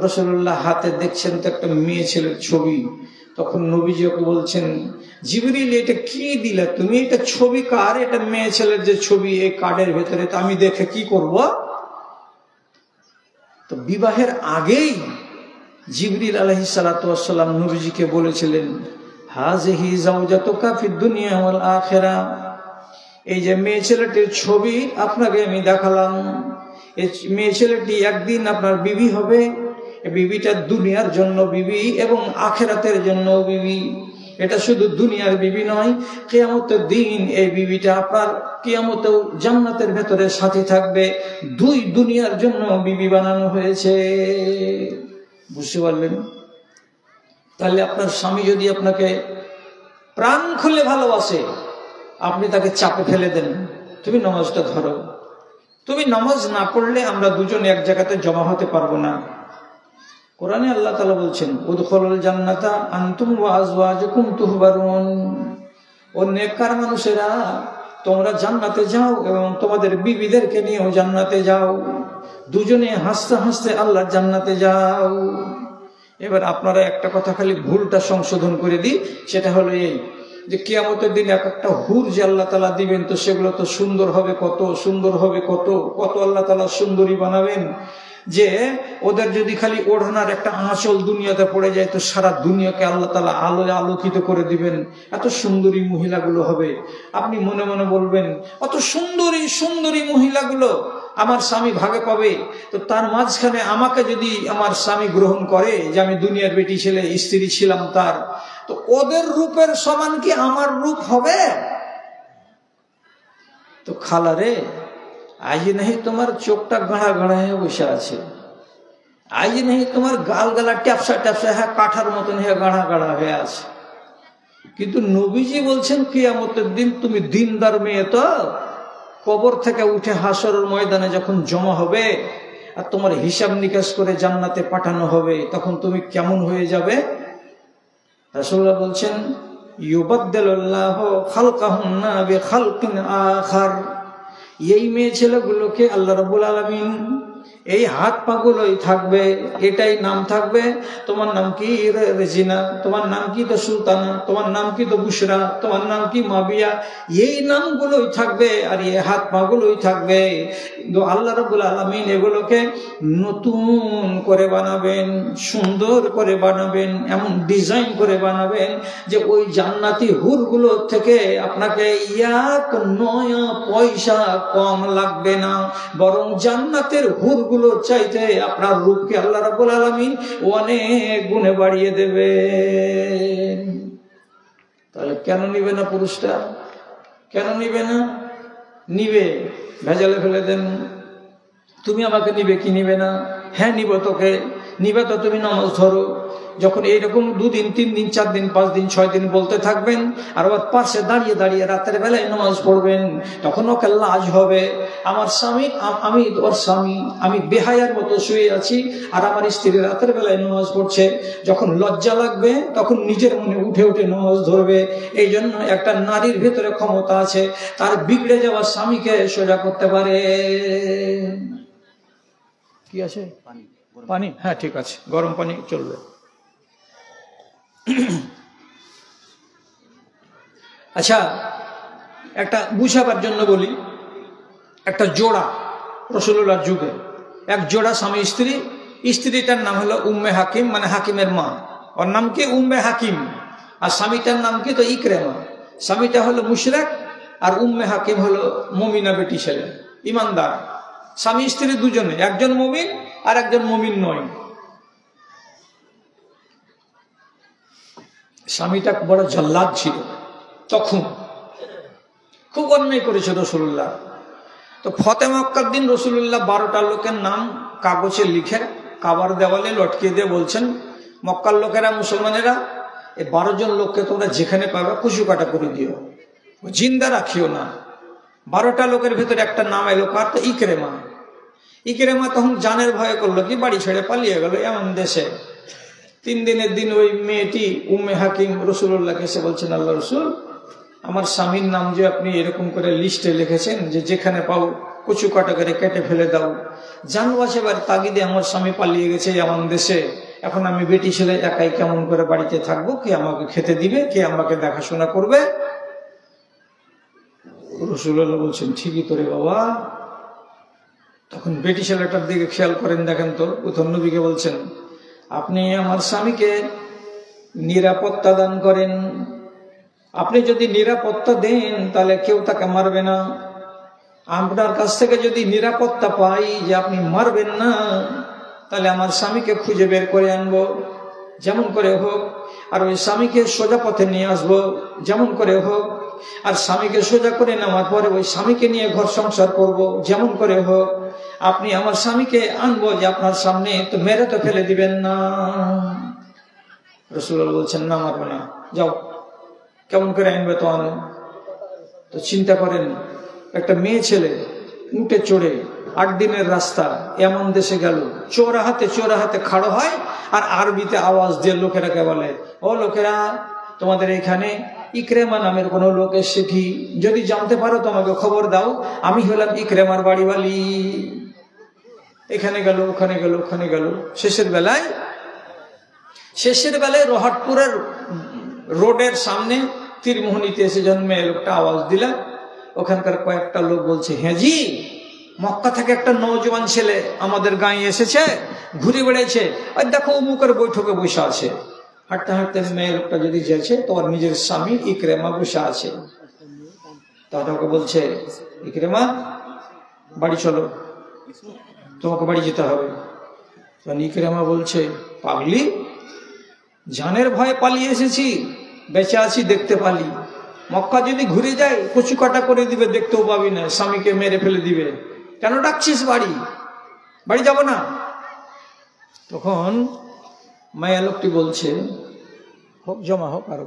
Speaker 1: রাসূলুল্লাহ হাতে দেখছেন তো একটা মেয়ে ছেলের ছবি। তখন নবীজি ওকে বলছেন, জিবরিল এটা কি দিলা তুমি? এটা ছবি কার? এটা মেয়ে ছেলের যে ছবি এই কার্ডের ভেতরে, তো আমি দেখে কি করব? তো বিবাহের আগেই জিবরিল আলাইহিস সালাতু ওয়াস সালাম নবীজিকে বলেছিলেন, হাযিহি যাওজাতুকা ফিদ দুনিয়া ওয়াল আখিরা, এই যে মেয়ে ছেলেটির ছবি আপনাকে আমি দেখালাম, এই মেয়ে ছেলেটি একদিন আপনার বিবি হবে। এই বিবিটা দুনিয়ার জন্য বিবি এবং আখিরাতের জন্য বিবি। এটা শুধু দুনিয়ার বিবি নয়, কিয়ামতের দিন এই বিবিটা আপনার কিয়ামতেও জান্নাতের ভেতরে সাথী থাকবে। দুই দুনিয়ার জন্য বিবি বানানো হয়েছে। বুঝতে পারলেন? তাহলে আপনার স্বামী যদি আপনাকে প্রাণ খুলে ভালোবাসে, আপনি তাকে চাপে ফেলে দেন, তুমি নামাজটা ধরো। তুমি নামাজ না পড়লে আমরা দুজন এক জায়গাতে জমা হতে পারবো না। কোরআনে আল্লাহ তাআলা বলছেন, উদখুলুল জান্নাতা আনতুম ওয়া আজওয়াজুকুম তুহবারুন, ও নেককার মানুষেরা তোমরা জান্নাতে যাও এবং তোমাদের বিবিদেরকে নিয়েও জান্নাতে যাও, দুজনে হাসতে হাসতে আল্লাহর জান্নাতে যাও। এবার আপনারা একটা কথা খালি ভুলটা সংশোধন করে দিই, সেটা হলো এই যে কিয়ামতের দিন এক একটা হুর যে আল্লাহ তাআলা দিবেন, তো সেগুলো তো সুন্দর হবে কত, সুন্দর হবে কত, কত আল্লাহ তাআলা সুন্দরী বানাবেন, যে ওদের যদি খালি ওড়নার একটা আঁচল দুনিয়াতে পড়ে যায় তো সারা দুনিয়াকে আল্লাহ তাআলা আলোয় আলোকিত করে দিবেন। এত সুন্দরী মহিলাগুলো হবে। আপনি মনে মনে বলবেন, অত সুন্দরী সুন্দরী মহিলাগুলো আমার স্বামী ভাগে পাবে, তো তার মাঝখানে আমাকে যদি আমার স্বামী গ্রহণ করে, যে আমি দুনিয়ার বেটি ছেলে স্ত্রী ছিলাম তার, তো ওদের রূপের সমান কি আমার রূপ হবে? তো খালারে, আজ নেই তোমার চোখটা গাড়া গাড়া হয়ে বসে আছে, আজ নেই তোমার গাল গালা ট্যাপসা ট্যাপসা হ্যাঁ কাঠার মতন হয়ে গাড়া গাড়া হয়ে আছে, কিন্তু নবীজি বলছেন কিয়ামতের দিন তুমি দিনদার মেয়ে, তো কবর থেকে উঠে হাসরের ময়দানে যখন জমা হবে আর তোমার হিসাব নিকাশ করে জান্নাতে পাঠানো হবে, তখন তুমি কেমন হয়ে যাবে? রাসূলুল্লাহ বলছেন ইউবাদদিলুল্লাহু খালকাহুন্না বিখালকিন আখার, এই মেয়ে ছেলেগুলোকে আল্লাহ রাব্বুল আলামিন এই হাত পাগুলোই থাকবে, এটাই নাম থাকবে। তোমার নাম কি রেজিনা, তোমার নাম কি তো সুলতানা, তোমার নাম কি তো বুশরা, তোমার নাম কি মাবিয়া, এই নামগুলোই থাকবে আর এই হাত পাগুলোই থাকবে। কিন্তু আল্লাহ রাব্বুল আলামিন এগুলোকে নতুন করে বানাবেন, সুন্দর করে বানাবেন, এমন ডিজাইন করে বানাবেন যে ওই জান্নাতি হুরগুলো থেকে আপনাকে এক নয়া পয়সা কম লাগবে না, বরং জান্নাতের হুরগুলোর চাইতে আপনার রূপকে আল্লাহ রাব্বুল আলামিন অনেক গুণে বাড়িয়ে দেবে। তাহলে কেন নিবে না পুরুষটা? কেন নিবে না? নিবে, ভেজালে ফেলে দেন। তুমি আমাকে নিবে কি নিবে না? হ্যাঁ নিব তোকে। নিবে তো তুমি নামাজ ধরো। যখন এইরকম 2 দিন 3 দিন 4 দিন 5 দিন 6 দিন বলতে থাকবেন আর আবার পাশে দাঁড়িয়ে দাঁড়িয়ে রাতের বেলায় নামাজ পড়বেন, তখন ওকে লাজ হবে। আমার স্বামী, আমি ওর স্বামী, আমি বেহায়ার মতো শুয়ে আছি আর আমার স্ত্রী রাতের বেলায় নামাজ পড়ছে। যখন লজ্জা লাগবে তখন নিজের মনে উঠে উঠে নামাজ ধরবে। এই জন্য একটা নারীর ভেতরে ক্ষমতা আছে, তার বিগড়ে যাওয়া স্বামীকে সোজা করতে পারে। কি আছে? পানি? হ্যাঁ ঠিক আছে, গরম পানি চলবে। আচ্ছা, একটা বুঝাবার জন্য বলি, একটা জোড়া রাসূলুল্লাহর যুগে, এক জোড়া স্বামী স্ত্রী, স্ত্রীটার নাম হলো উম্মে হাকিম, মানে হাকিমের মা। ওর নাম কি? উম্মে হাকিম। আর স্বামীটার নাম কি? তো ইকরামা। স্বামীটা হলো মুশরিক আর উম্মে হাকিম হলো মুমিনা বেটি ছেলে, ইমানদার। স্বামী স্ত্রী দুজনে, একজন মুমিন আর একজন মুমিন নয়। স্বামীটা বড় জল্লাদ ছিল, তখন খুব অন্যায় করেছে রাসূলুল্লাহ। তো ফতে মক্কার দিন রাসূলুল্লাহ 12টা লোকের নাম কাগজে লিখে কাবার দেওয়ালে লটকিয়ে দিয়ে বলছেন, মক্কার লোকেরা, মুসলমানেরা, এই 12 জন লোককে তোমরা যেখানে পাবে কুচু কাটা করে দিও, জিন্দা রাখিও না। 12টা লোকের ভেতরে একটা নাম এলো, কার? তো ইকরামা। ইকরামা তখন জানের ভয়ে করলো কি, বাড়ি ছেড়ে পালিয়ে গেল এমন দেশে। 3 দিনের দিন ওই মেয়েটি উম্মে হাকিম রাসূলুল্লাহকে এসে বলছেন, আল্লাহ রাসূল, আমার স্বামীর নাম যে আপনি এরকম করে লিস্টে লিখেছেন যে যেখানে পাও কুচু কাটা করে কেটে ফেলে দাও, জান বাঁচাবার তাগিদে আমার স্বামী পালিয়ে গেছে এমন দেশে, এখন আমি বেটি ছেলে একাই কেমন করে বাড়িতে থাকবো? কে আমাকে খেতে দিবে? কে আমাকে দেখাশোনা করবে? রাসূলুল্লাহ বলছেন, ঠিকই তো রে বাবা। তখন বেটি ছেলেটার দিকে খেয়াল করেন, দেখেন তো, প্রথম নবীকে বলছেন, আপনি আমার স্বামীকে নিরাপত্তা দান করেন। আপনি যদি নিরাপত্তা দেন তাহলে কেউ তাকে মারবে না। আপনার কাছ থেকে যদি নিরাপত্তা পাই যে আপনি মারবেন না, তাহলে আমার স্বামীকে খুঁজে বের করে আনবো যেমন করে হোক, আর ওই স্বামীকে সোজা পথে নিয়ে আসবো যেমন করে হোক, আর স্বামীকে সোজা করে নেওয়ার পরে ওই স্বামীকে নিয়ে ঘর সংসার করব যেমন করে হোক। আপনি আমার স্বামীকে আনবো যে আপনার সামনে, তো মেরে তো ফেলে দিবেন না। রাসূলুল্লাহ বলছেন, না মারবো না, যাও। কেমন করে আনবে? তো আনো। তো চিন্তা করেন, একটা মেয়ে ছেলে উঠে চড়ে 8 দিনের রাস্তা এমন দেশে গেল, চোরাহাতে খাড়ো হয় আর আরবিতে আওয়াজ দিয়ে লোকেরাকে বলে, ও লোকেরা, তোমাদের এখানে ইকরামা নামের কোন লোক এসে কি? যদি জানতে পারো তোমাকে খবর দাও, আমি হলাম ইকরামার বাড়িওয়ালি। এখানে গেল, ওখানে গেল, ওখানে গেল। শেষের বেলায় রহাটপুরের রোডের সামনে তীরমোহনীতে এসে জন্মে লোকটা আওয়াজ দিলা। ওখানকার কয়েকটা লোক বলছে, হ্যাঁ জি, মক্কা থেকে একটা নওজোয়ান ছেলে আমাদের গাঁয়ে এসেছে, ঘুরে বেড়েছে, আর দেখো অমুকের বৈঠকে বসে আছে। হাঁটতে হাঁটতে মেয়ে লোকটা যদি যাচ্ছে, তোমার নিজের স্বামী ইকরামা বসে আছে। তাহলে ওকে বলছে, ইকরামা বাড়ি চলো, তোমাকে বাড়ি যেতে হবে। ইকরামা বলছে, পাগলি, জানের ভয়ে পালিয়ে এসেছি, বেঁচে আছি দেখতে পালি। মক্কা যদি ঘুরে যায় কচু কাটা করে দিবে, দেখতেও পাবি না, স্বামীকে মেরে ফেলে দিবে। কেন ডাকছিস বাড়ি যাব না? তখন মায়া লোকটি বলছে, হোক জমা হোক আরো।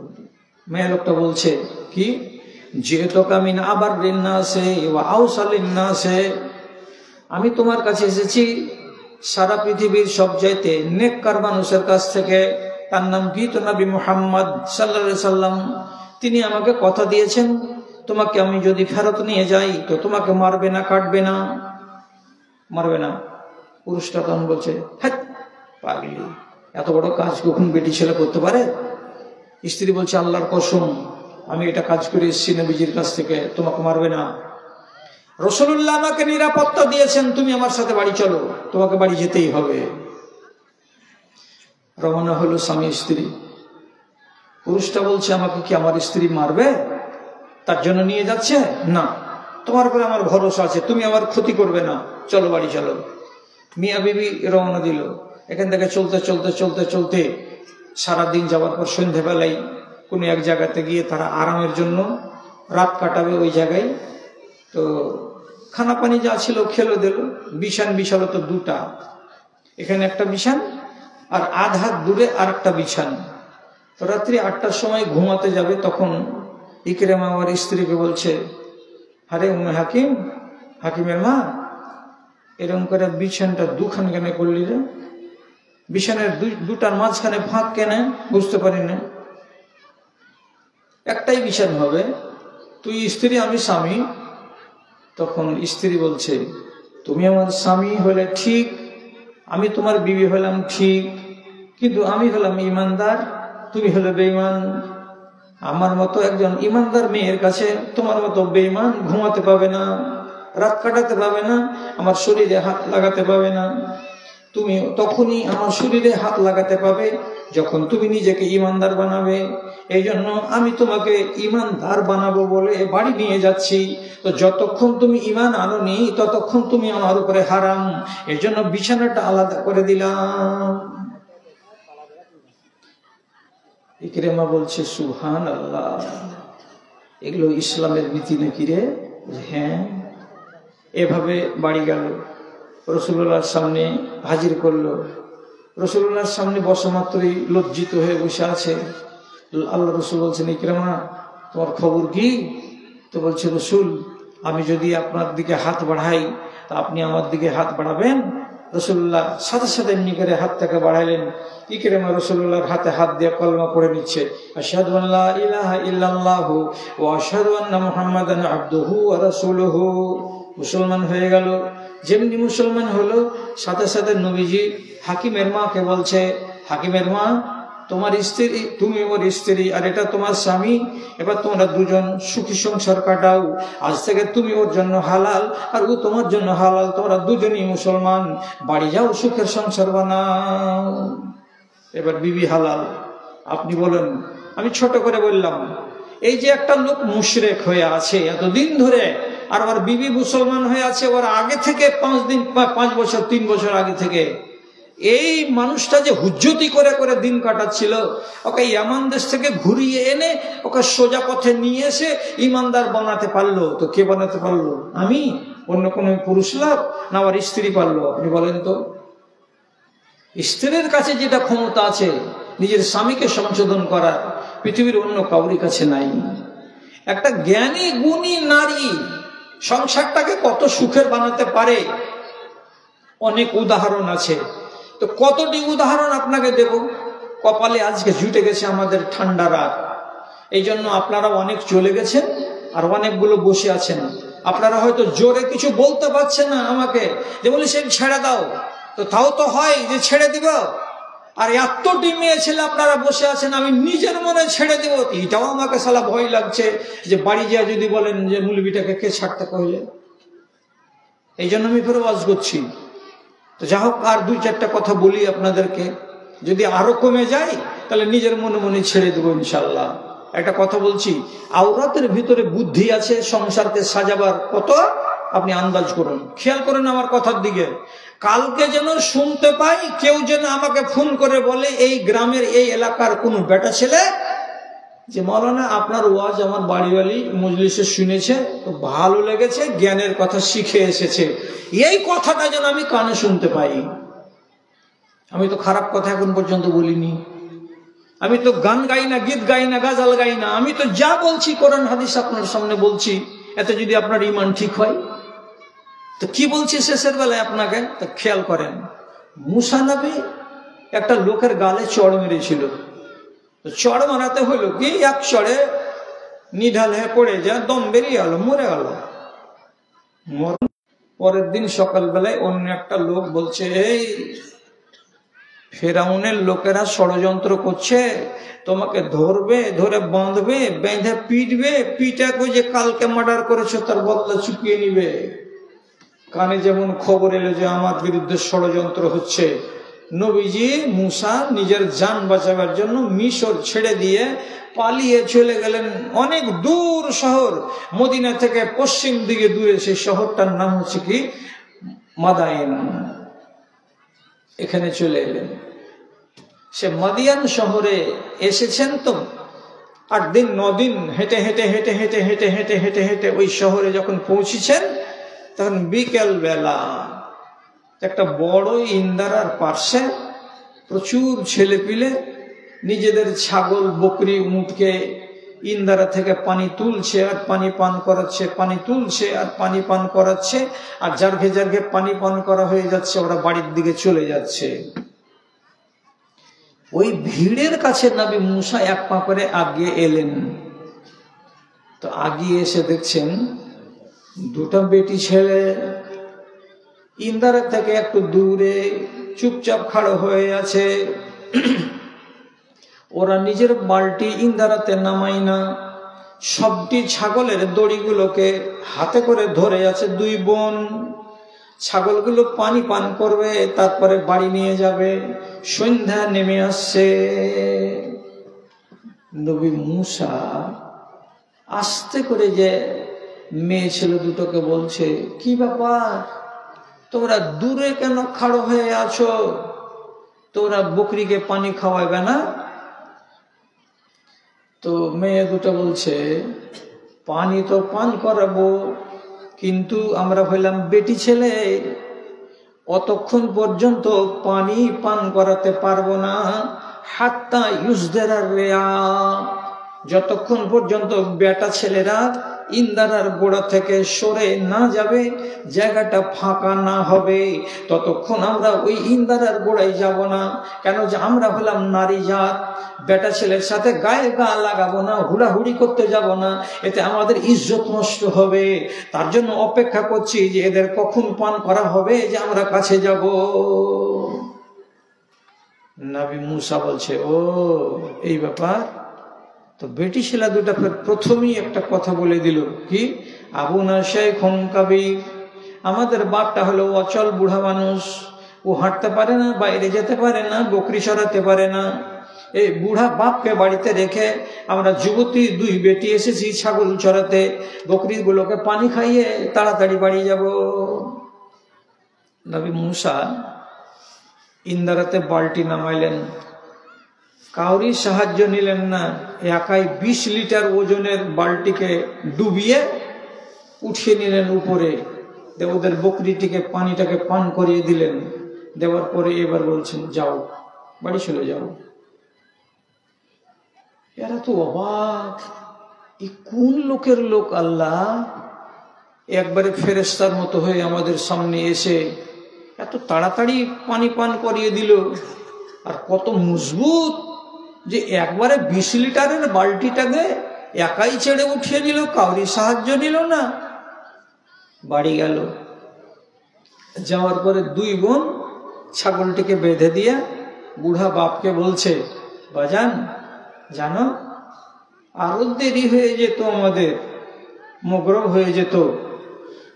Speaker 1: মায়া লোকটা বলছে কি, যেহেতু আমি না আবার রিন্না আছে আউসালিন্না আছে, আমি তোমার কাছে এসেছি সারা পৃথিবীর সব চাইতে নেককার মানুষের কাছ থেকে, তার নাম কি? তো নবী মুহাম্মদ সাল্লাল্লাহু আলাইহি সাল্লাম, তিনি আমাকে কথা দিয়েছেন তোমাকে আমি যদি ফেরত নিয়ে যাই তো তোমাকে মারবে না, কাটবে না, মারবে না। পুরুষটা তখন বলছে, হ্যাঁ পাগলি, এত বড় কাজ কখন বেটি ছেলে করতে পারে? স্ত্রী বলছে, আল্লাহর কসম আমি এটা কাজ করে এসেছি নবীজির কাছ থেকে, তোমাকে মারবে না। রাসূলুল্লাহ আমাকে নিরাপত্তা দিয়েছেন, তুমি আমার সাথে বাড়ি চলো, তোমাকে বাড়ি যেতেই হবে। রওনা হলো স্বামী স্ত্রী। পুরুষটা বলছে, আমাকে কি আমার স্ত্রী মারবে তার জন্য নিয়ে যাচ্ছে? না, তোমার উপরে আমার ভরসা আছে, তুমি আমার ক্ষতি করবে না, চলো বাড়ি চলো। মিয়া বিবি রওনা দিল। এখান থেকে চলতে চলতে চলতে চলতে সারাদিন যাওয়ার পর সন্ধ্যেবেলায় কোনো এক জায়গাতে গিয়ে তারা আরামের জন্য রাত কাটাবে ওই জায়গায়। তো খানা পানি যা ছিল খেলো দিল। বিছান বিছালো তো দুটা, এখানে একটা বিছান আর আধ হাত দূরে আর একটা বিছান। রাত্রি 8টার সময় ঘুমাতে যাবে, তখন ইকরামা আমার স্ত্রীকে বলছে, আরে উম্মে হাকিম, হাকিমের মা, এরকম করে বিছানটা দুখান কেন করলি রে? বিছানের দুটার মাঝখানে ফাঁক কেন? বুঝতে পারি না, একটাই বিছান হবে, তুই স্ত্রী আমি স্বামী। তখন স্ত্রী বলছে, তুমি আমার স্বামী হলে ঠিক, আমি তোমার বিবি হলাম ঠিক, কিন্তু আমি হলাম ইমানদার, তুমি হলে বেঈমান। আমার মতো একজন ইমানদার মেয়ের কাছে তোমার মতো বেঈমান ঘুমাতে পাবে না, রাত কাটাতে পাবে না, আমার শরীরে হাত লাগাতে পাবে না। তুমি তখনই আমার শরীরে হাত লাগাতে পাবে যখন তুমি নিজেকে ইমানদার বানাবে। এই জন্য আমি তোমাকে ইমানদার বানাবো বলে বাড়ি নিয়ে যাচ্ছি। তো যতক্ষণ তুমি ইমান আনোনি ততক্ষণ তুমি আমার উপরে হারাম, এই জন্য বিছানাটা আলাদা করে দিলাম। ইকরামা বলছে, সুবহানাল্লাহ, এগুলো ইসলামের নীতি নাকি রে? হ্যাঁ। এভাবে বাড়ি গেল, রাসূলুল্লাহর সামনে হাজির করলো। রাসূলুল্লাহর সামনে বসা মাত্রই লজ্জিত হয়ে বসে আছে। আল্লাহ রাসূল বলছেন, ইকরামা তোমার খবর কি? তো বলছে, রাসূল আমি যদি আপনার দিকে হাত বাড়াই তা আপনি আমার দিকে হাত বাড়াবেন? রাসূলুল্লাহ সাথে সাথে এমনি করে হাতটাকে বাড়াইলেন। ইকরামা রাসূলুল্লাহর হাতে হাত দিয়ে কলমা পড়ে নিচ্ছে, আশহাদু আল্লা ইলাহা ইল্লাল্লাহু ওয়া আশহাদু আন্না মুহাম্মাদান আবদুহু ওয়া রাসূলুহু। মুসলমান হয়ে গেল। যেমনি মুসলমান হলো, সাথে সাথে নবীজি হাকিমের মাকে বলছে, হাকিমের মা, তোমার স্ত্রী, তুমি ওর স্ত্রী, আর এটা তোমার স্বামী, এবার তোমরা দুজন সুখী সংসার কাটাও। আজ থেকে তুমি ওর জন্য হালাল আর ও তোমার জন্য হালাল, তোমরা দুজনই মুসলমান, বাড়ি যাও, সুখের সংসার বানাও। এবার বিবি হালাল। আপনি বলেন, আমি ছোট করে বললাম, এই যে একটা লোক মুশরিক হয়ে আছে এতদিন ধরে, আর ওর বিবি মুসলমান হয়ে আছে, ওর আগে থেকে 5 বছর 3 বছর আগে থেকে, এই মানুষটা যে হুজ্জতি করে করে দিন কাটাচ্ছিল, ওকে ইয়ামান দেশ থেকে ঘুরিয়ে এনে ওকে সোজা পথে নিয়ে এসে ইমানদার বানাতে পারলো। তো কে বানাতে পারলো? আমি? অন্য কোনো পুরুষ লোক? না আমার স্ত্রী পারলো? আপনি বলেন তো। স্ত্রীর কাছে যেটা ক্ষমতা আছে নিজের স্বামীকে সংশোধন করার, পৃথিবীর অন্য কাউরির কাছে নাই। একটা জ্ঞানী গুণী নারী সংসারটাকে কত সুখের বানাতে পারে অনেক উদাহরণ আছে। তো কতটি উদাহরণ আপনাকে দেব। কপালে আজকে জুটে গেছে আমাদের ঠান্ডা রাত, এই জন্য আপনারা অনেক চলে গেছেন আর অনেকগুলো বসে আছেন। আপনারা হয়তো জোরে কিছু বলতে পারছেন না আমাকে, যে বলি সে ছেড়ে দাও, তো তাও তো হয় যে ছেড়ে দিব। আর এতটি মেয়ে ছেলে আপনারা বসে আছেন, আমি নিজের মনে ছেড়ে দিব, এটাও আমাকে সালা ভয় লাগছে যে বাড়ি যা যদি বলেন যে মুলবিটাকে কে ছাড়তে কইলে। এই জন্য আমি ফের ওয়াজ করছি। তো যা হোক, আর 2-4টা কথা বলি আপনাদেরকে, যদি আরো কমে যায় তাহলে নিজের মনে মনে ছেড়ে দেবো ইনশাল্লাহ। একটা কথা বলছি, আওরাতের ভিতরে বুদ্ধি আছে সংসারকে সাজাবার কত, আপনি আন্দাজ করুন, খেয়াল করেন আমার কথার দিকে। কালকে যেন শুনতে পাই কেউ যেন আমাকে ফোন করে বলে এই গ্রামের এই এলাকার কোনো বেটা ছেলে যে মৌলানা আপনার ওয়াজ আমার বাড়িওয়ালি মজলিসে শুনেছে, তো ভালো লেগেছে, জ্ঞানের কথা শিখে এসেছে, এই কথাটা যেন আমি কানে শুনতে পাই। আমি তো খারাপ কথা এখন পর্যন্ত বলিনি, আমি তো গান গাই না, গীত গাই না, গাজাল গাই না, আমি তো যা বলছি কোরআন হাদিস আপনার সামনে বলছি। এতে যদি আপনার ঈমান ঠিক হয়, তো কি বলছি শেষের বেলায় আপনাকে, তো খেয়াল করেন। মুসা নবী একটা লোকের গালে চড় মেরেছিল। চড় মারাতে হলো কি, এক চড়ে নিঢাল হয়ে পড়ে যায়, দম বেরিয়ে গেল, মরে গেল। পরের দিন সকালবেলায় অন্য একটা লোক বলছে, এই ফেরাউনের লোকেরা ষড়যন্ত্র করছে, তোমাকে ধরবে, ধরে বাঁধবে, বেঁধে পিটবে, পিটাকে যে কালকে মার্ডার করেছো তার বদলা চুকিয়ে নিবে। কানে যেমন খবর এলো যে আমার বিরুদ্ধে ষড়যন্ত্র হচ্ছে, নবীজি মুসা নিজের জান বাঁচাবার জন্য মিশর ছেড়ে দিয়ে পালিয়ে চলে গেলেন অনেক দূর শহর, মদিনা থেকে পশ্চিম দিকে দূরে। সেই শহরটার নাম হচ্ছে কি মাদায়েন। এখানে চলে এলেন। সে মাদিয়ান শহরে এসেছেন তো 8 দিন 9 দিন হেঁটে হেঁটে হেঁটে হেঁটে হেঁটে হেঁটে হেঁটে হেঁটে ওই শহরে যখন পৌঁছেছেন, তখন বিকেল বেলা একটা বড় ইন্দারার পার্শ্বে প্রচুর ছেলে পিলে নিজেদের ছাগল বকরি উটকে ইন্দারা থেকে পানি তুলছে আর পানি পান করাচ্ছে, পানি তুলছে আর পানি পান করাচ্ছে, আর জার্ঘে জার্ঘে পানি পান করা হয়ে যাচ্ছে, ওরা বাড়ির দিকে চলে যাচ্ছে। ওই ভিড়ের কাছে নবী মুসা এক পা করে আগিয়ে এলেন। তো আগিয়ে এসে দেখছেন দুটো বেটি ছেলে ইন্দারা থেকে একটু দূরে চুপচাপ খাড়ো হয়ে আছে। ওরা নিজের বালতি ইন্দারাতে নামায় না, সবটি ছাগলের দড়িগুলোকে হাতে করে ধরে আছে। 2 বোন ছাগলগুলো পানি পান করবে, তারপরে বাড়ি নিয়ে যাবে। সন্ধ্যা নেমে আসছে। নবী মুসা আস্তে করে যে মেয়ে ছেলে দুটোকে বলছে, কি ব্যাপার, তোমরা দূরে কেন খাড়ো হয়ে আছো? তোমরা বকরিকে পানি খাওয়াবে না? তো মেয়ে দুটো বলছে, পানি তো পান করাবো, কিন্তু আমরা হইলাম বেটি ছেলে, অতক্ষণ পর্যন্ত পানি পান করাতে পারবো না। হাত্তা ইউজদেরার রেয়া, যতক্ষণ পর্যন্ত বেটা ছেলেরা ইন্দারার গোড়া থেকে সরে না যাবে, জায়গাটা ফাঁকা না হবে, ততক্ষণ আমরা ওই ইন্দারার গোড়ায় যাব না। কেন যে আমরা হলাম নারী জাত, বেটা ছেলের সাথে গায়ে গা লাগাবো না, হুড়াহুড়ি করতে যাব না, এতে আমাদের ইজ্জত নষ্ট হবে। তার জন্য অপেক্ষা করছি যে এদের কখন পান করা হবে যে আমরা কাছে যাব। নবী মুসা বলছে, ও এই ব্যাপার। তো বেটি ছেলে দুটা প্রথমেই একটা কথা বলে দিল, কি, আবু না শাইখুন কাবীর, আমাদের বাপটা হলো অচল বুড়া মানুষ, ও হাঁটতে পারে না, বাইরে যেতে পারে না, বকরি সরাতে পারে না। এই বুড়া বাপকে বাড়িতে রেখে আমরা যুবতী 2 বেটি এসেছি ছাগল চড়াতে, বকরিগুলোকে পানি খাইয়ে তাড়াতাড়ি বাড়ি যাব। নবী মুসা ইন্দারাতে বালতি নামাইলেন, কাউরি সাহায্য নিলেন না, একাই 20 লিটার ওজনের বালতিকে ডুবিয়ে উঠিয়ে নিলেন উপরে, ওদের বকরিটিকে পানিটাকে পান করিয়ে দিলেন। দেওয়ার পরে এবার বলছেন, যাও বাড়ি চলে যাও। এরা তো অবাক, এই কোন লোকের লোক আল্লাহ, একবারে ফেরেশতার মতো হয়ে আমাদের সামনে এসে এত তাড়াতাড়ি পানি পান করিয়ে দিল। আর কত মজবুত যে একবারে 20 লিটারের বালতিটাকে একাই ছেড়ে উঠিয়ে দিল, কাউরি সাহায্য নিল না। বাড়ি গেল, যাওয়ার পরে 2 বোন ছাগলটিকে বেঁধে দিয়ে বুড়া বাপকে বলছে, বাজান জানো, আরো দেরি হয়ে যেত, আমাদের মগরব হয়ে যেত,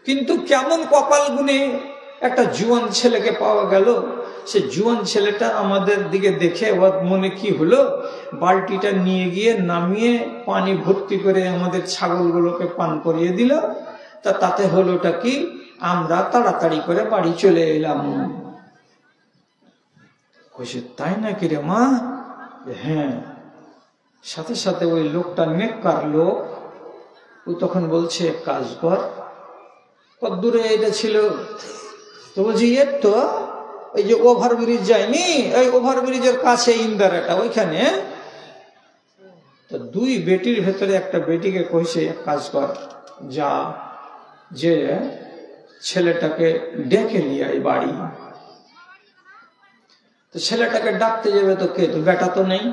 Speaker 1: কিন্তু কেমন কপাল গুনে একটা জুয়ান ছেলেকে পাওয়া গেল। সে জুয়ান ছেলেটা আমাদের দিকে দেখে ওর মনে কি হলো, বালতিটা নিয়ে গিয়ে নামিয়ে পানি ভর্তি করে আমাদের ছাগলগুলোকে পান করিয়ে দিল। তাতে হলোটা কি, আমরা তাড়াতাড়ি করে বাড়ি চলে এলাম। কইছে, তাই নাকি রে মা? হ্যাঁ। সাথে সাথে ওই লোকটা নেককার লোক, ও তখন বলছে, কাজ কর। কত দূরে এটা ছিল? তো বলছি, এর তো ওই যে ওভারব্রিজ যায়নি, ওই ওভারব্রিজের কাছে ইন্দারাটা, ওইখানে। তো 2 বেটির ভেতরে একটা বেটিকে কইছে, এক কাজ কর, যা যে ছেলেটাকে ডেকে নিয়ে আয় বাড়ি। তো ছেলেটাকে ডাকতে যাবে তো কে, তো বেটা তো নেই,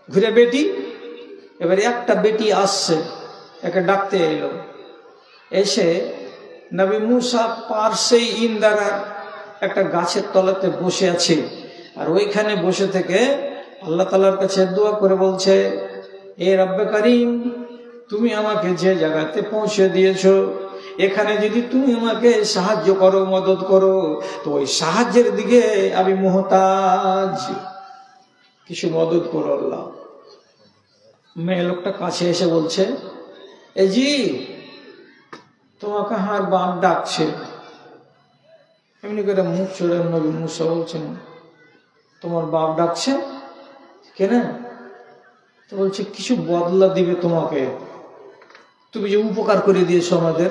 Speaker 1: ঘুরে বেটি। এবারে একটা বেটি আসছে, একে ডাকতে এলো। এসে নবী মুসা পার্শ্বেই ইন্দারার একটা গাছের তলাতে বসে আছে, আর ওইখানে বসে থেকে আল্লাহ তাআলার কাছে দোয়া করে বলছে, এ রব্বে করিম, তুমি আমাকে যে জায়গাতে পৌঁছে দিয়েছো, এখানে যদি তুমি আমাকে সাহায্য করো, মদত করো, তো ওই সাহায্যের দিকে আমি মুহতাজ, কিছু মদত করো আল্লাহ। মেয়ে লোকটা কাছে এসে বলছে, এ জি, তোমাকে আমার বাপ ডাকছে। এমনি করে মুখ চড়ে নবী মুসা বলছেন, তোমার বাপ ডাকছে কেন? তো বলছে কিছু বদলা দিবে তোমাকে, তুমি যে উপকার করে দিয়েছো আমাদের।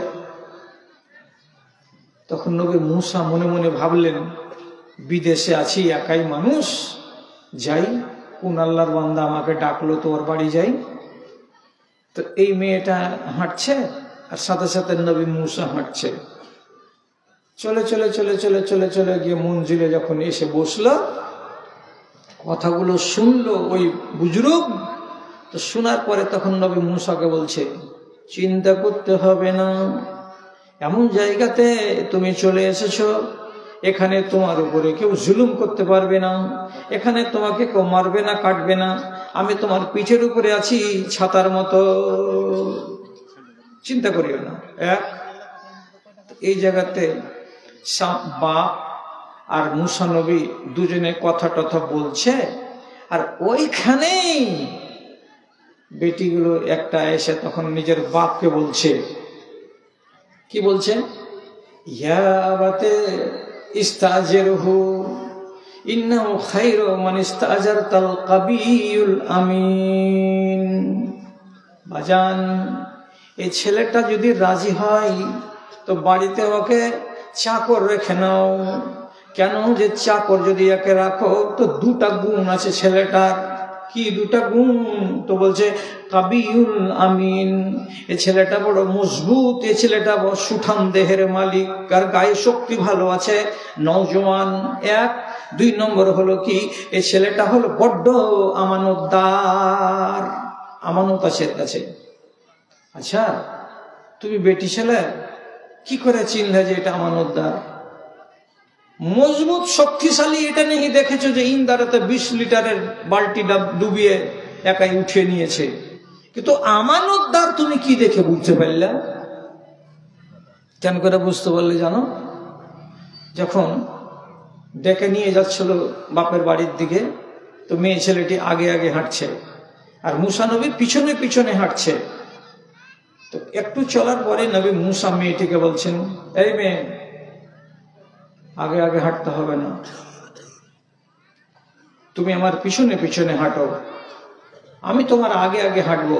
Speaker 1: তখন নবী মুসা মনে মনে ভাবলেন, বিদেশে আছি, একাই মানুষ, যাই, কোন আল্লাহর বান্দা আমাকে ডাকলো, তোর বাড়ি যাই। তো এই মেয়েটা হাঁটছে আর সাথে সাথে নবী মুসা হাঁটছে। চলে চলে চলে চলে চলে চলে গিয়ে মঞ্জিলে যখন এসে বসলো, কথাগুলো শুনলো ওই বুজুর্গ। তো শোনার পরে তখন নবী মুসাকে বলছে, চিন্তা করতে হবে না, এমন জায়গাতে তুমি চলে এসেছো, এখানে তোমার উপরে কেউ জুলুম করতে পারবে না, এখানে তোমাকে কেউ মারবে না, কাটবে না, আমি তোমার পিঠের উপরে আছি ছাতার মতো, চিন্তা করিও না। এই জায়গাতে বাপ আর মুসা নবী দুজনে কথা টথা বলছে, আর ওইখানেই বেটিগুলো একটা এসে তখন নিজের বাপকে বলছে, কি বলছে, ইয়া আবাতে ইস্তাজিরহু ইন্নাহু খায়রু মান ইস্তাজারতাল কাবিয়ুল আমিন। বাজান, এই ছেলেটা যদি রাজি হয় তো বাড়িতে ওকে চাকর রেখে নাও। কেন যে চাকর যদি একে রাখো তো দুটা গুণ আছে ছেলেটার। কি দুটা গুণ? তো বলছে কাবিউল আমিন, এ ছেলেটা বড় মজবুত, এ ছেলেটা বড় সুঠাম দেহের মালিক, আর গায়ে শক্তি ভালো আছে, নওজওয়ান। এক, দুই নম্বর হলো কি, এ ছেলেটা হলো বড্ড আমানতদার, আমানত আছে এর কাছে। আচ্ছা, তুমি বেটি ছেলে কি করে চিনলে যে এটা আমানতদার? মজবুত শক্তিশালী এটা নেই দেখেছো যে ইন্দারাতে 20 লিটারের বালতি ডুবিয়ে একাই উঠিয়ে নিয়েছে, কিন্তু আমানতদার তুমি কি দেখে বুঝতে পারলে? কেন করে বুঝতে পারলে জানো? যখন ডেকে নিয়ে যাচ্ছিল বাপের বাড়ির দিকে, তো মেয়ে ছেলেটি আগে আগে হাঁটছে আর মুসা নবী পিছনে পিছনে হাঁটছে। তো একটু চলার পরে নবী মুসা মেয়েটিকে বলছেন, এই মেয়ে, আগে আগে হাঁটতে হবে না, তুমি আমার পিছনে পিছনে হাঁটো, আমি তোমার আগে আগে হাঁটবো।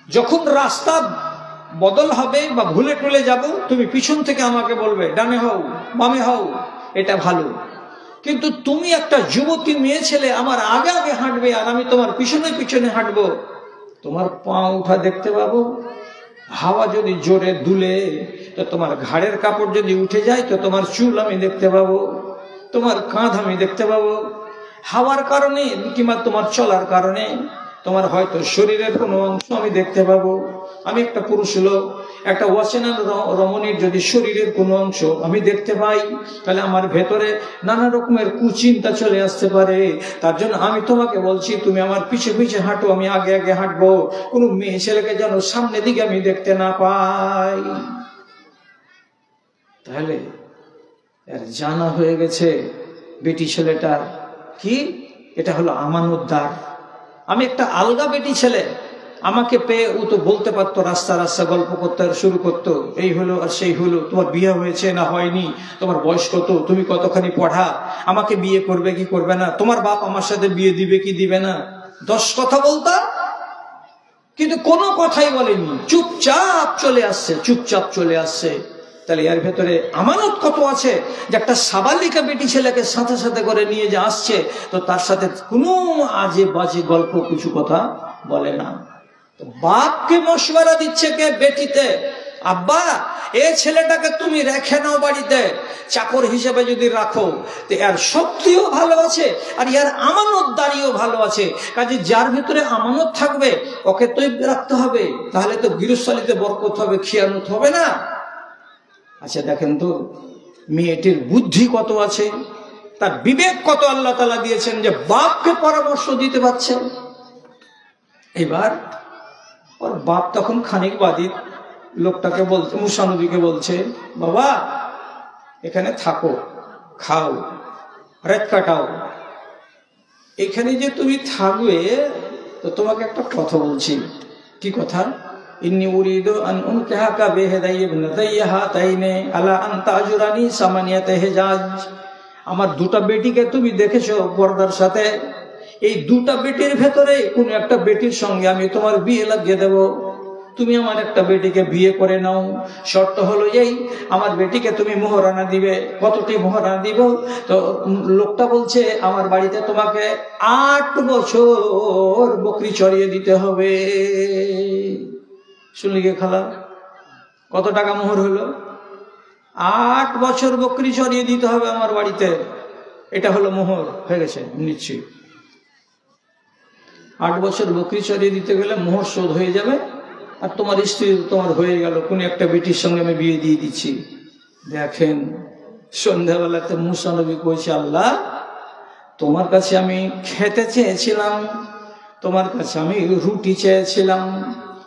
Speaker 1: যখন রাস্তা বদল হবে বা ভুলে টুলে যাব, তুমি পিছন থেকে আমাকে বলবে ডানে হও বামে হও, এটা ভালো। কিন্তু তুমি একটা যুবতী মেয়ে ছেলে আমার আগে আগে হাঁটবে আর আমি তোমার পিছনে পিছনে হাঁটবো, তোমার পা উঠা দেখতে পাবো, হাওয়া যদি জোরে দুলে তো তোমার ঘাড়ের কাপড় যদি উঠে যায় তো তোমার চুল আমি দেখতে পাবো, তোমার কাঁধ আমি দেখতে পাবো। হাওয়ার কারণে কিংবা তোমার চলার কারণে তোমার হয়তো শরীরের কোনো অংশ আমি দেখতে পাবো। আমি একটা পুরুষ লোক, একটা অচেনা রমণীর যদি শরীরের কোনো অংশ আমি দেখতে পাই, তাহলে আমার ভেতরে নানা রকমের কুচিন্তা চলে আসতে পারে। তার জন্য আমি তোমাকে বলছি, তুমি আমার পিছে পিছে হাঁটো, আমি আগে আগে হাঁটবো, কোনো মেয়ে ছেলেকে যেন সামনের দিকে আমি দেখতে না পাই। তাহলে এর জানা হয়ে গেছে বেটি ছেলেটার কি, এটা হলো আমানতদার। আমি একটা আলগা বেটি ছেলে, আমাকে পেয়ে ও তো বলতে পারতো, রাস্তা রাস্তা গল্প করতে শুরু করতো, এই হলো আর সেই হলো, তোমার বিয়ে হয়েছে না হয়নি, তোমার বয়স কত, তুমি কতখানি পড়া, আমাকে বিয়ে করবে কি করবে না, তোমার বাপ আমার সাথে বিয়ে দিবে কি দিবে না, 10 কথা বলতাম, কিন্তু কোনো কথাই বলেনি, চুপচাপ চলে আসছে, চুপচাপ চলে আসছে। তাহলে এর ভেতরে আমানত কত আছে, যে একটা সাবালিকা বেটি ছেলেকে সাথে সাথে করে নিয়ে যে আসছে, তো তার সাথে কোনো আজে বাজে গল্প কিছু কথা বলে না। বাপকে মশওয়ারা দিচ্ছে কে? বেটিতে, আব্বা এ ছেলেটাকে তুমি রেখে নাও বাড়িতে, চাকর হিসেবে যদি রাখো, তো এর শক্তিও ভালো আছে আর এর আমানতদারিও ভালো আছে। কাজে যার ভিতরে আমানত থাকবে ওকে তো রাখতে হবে, তাহলে তো গৃহস্থালিতে বরকত হবে, খিয়ানত হবে না। আচ্ছা দেখেন তো মেয়েটির বুদ্ধি কত আছে, তার বিবেক কত আল্লাহ তাআলা দিয়েছেন যে বাপকে পরামর্শ দিতে পারছেন। এবার ওর বাপ তখন খানিক বাদী লোকটাকে বলছে, মুসা নবীকে বলছে, বাবা এখানে থাকো, খাও, রাত কাটাও, এখানে যে তুমি থাকবে তো তোমাকে একটা কথা বলছি। কি কথা? ইন্নী উরিদু আন উনকিহাকা বিহিদাই ইবনাতাইয়া হাতাইনি আলা আন তাজুরানি সামানিয়াতা হিজাজ। আমার দুটা বেটিকে তুমি দেখেছো পর্দার সাথে, এই দুটা বেটির ভেতরে কোন একটা বেটির সঙ্গে আমি তোমার বিয়ে লাগিয়ে দেব, তুমি আমার একটা বেটিকে বিয়ে করে নাও। শর্ত হলো এই, আমার বেটিকে তুমি মোহরানা দিবে। কতটি মোহরানা দিব? তো লোকটা বলছে আমার বাড়িতে তোমাকে 8 বছর বকরি চড়িয়ে দিতে হবে। শুনলি গে খালা, কত টাকা মোহর হলো? 8 বছর বকরি চড়িয়ে দিতে হবে আমার বাড়িতে, এটা হলো মোহর। হয়ে গেছে, নিচ্ছি। 8 বছর বকরি চড়িয়ে দিতে গেলে মোহর শোধ হয়ে যাবে, আর তোমার স্ত্রী তোমার হয়ে গেল, কোন একটা বেটির সঙ্গে আমি বিয়ে দিয়ে দিচ্ছি। দেখেন সন্ধ্যাবেলাতে মুসা নবী কইছে, আল্লাহ তোমার কাছে আমি খেতে চেয়েছিলাম, তোমার কাছে আমি রুটি চেয়েছিলাম,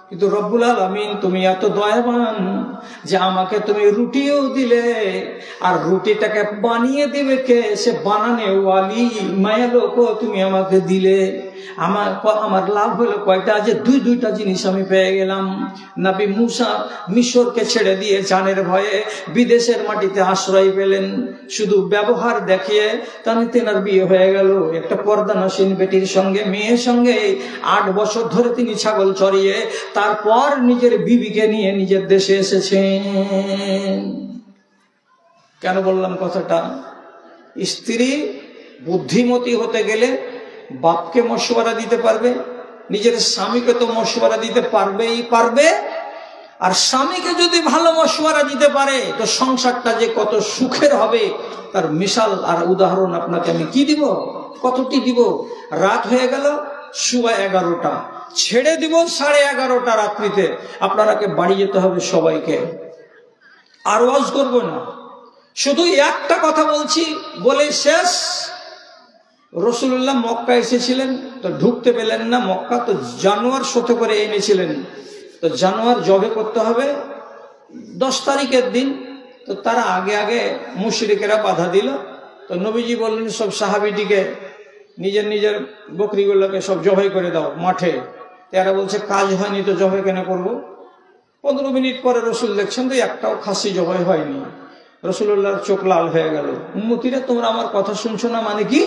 Speaker 1: কিন্তু রব্বুল আলামিন তুমি এত দয়াবান যে আমাকে তুমি রুটিও দিলে, আর রুটিটাকে বানিয়ে দিবে কে? সে বানানে ওয়ালি মায়ালোকও তুমি আমাকে দিলে। আমার লাভ হলো কয়টা? যে দুইটা জিনিস আমি পেয়ে গেলাম। নবী মুসা মিশরকে ছেড়ে দিয়ে জানের ভয়ে বিদেশের মাটিতে আশ্রয় পেলেন, শুধু ব্যবহার দেখিয়ে তেনার বিয়ে হয়ে গেল একটা পর্দানসীন বেটির সঙ্গে, মেয়ের সঙ্গে। 8 বছর ধরে তিনি ছাগল চড়িয়ে তারপর নিজের বিবিকে নিয়ে নিজের দেশে এসেছেন। কেন বললাম কথাটা? স্ত্রী বুদ্ধিমতী হতে গেলে বাপকে মশওয়ারা দিতে পারবে, নিজের স্বামীকে তো মশওয়ারা দিতে পারবে। আর স্বামীকে যদি ভালো মশওয়ারা দিতে পারে তো সংসারটা যে কত সুখের হবে তার মিশাল আর উদাহরণ আপনাকে আমি কি দিব, কতটি দিব। রাত হয়ে গেল, শুয়া 11টা, ছেড়ে দিব 11:30 রাত্রিতে। আপনারাকে বাড়ি যেতে হবে সবাইকে, আর ওয়াজ করব না, শুধু একটা কথা বলছি বলে শেষ। রাসূলুল্লাহ মক্কা এসেছিলেন তো ঢুকতে পেলেন না মক্কা, তো জানোয়ার সাথে করে এনেছিলেন। তো জানোয়ার জবে করতে হবে 10 তারিখের দিন। তো তারা আগে মুশরিকেরা বাধা দিল। তো নবীজি বললেন সব সাহাবীটিকে নিজের নিজের বকরিগুলোকে সব জবাই করে দাও মাঠে। তারা বলছে কাজ হয়নি তো জবাই কেন করব? 15 মিনিট পরে রসুল দেখছেন তো একটাও খাসি জবাই হয়নি। রাসূলুল্লাহর চোখ লাল হয়ে গেল। উম্মতিরা তোমরা আমার কথা শুনছো না মানে কি?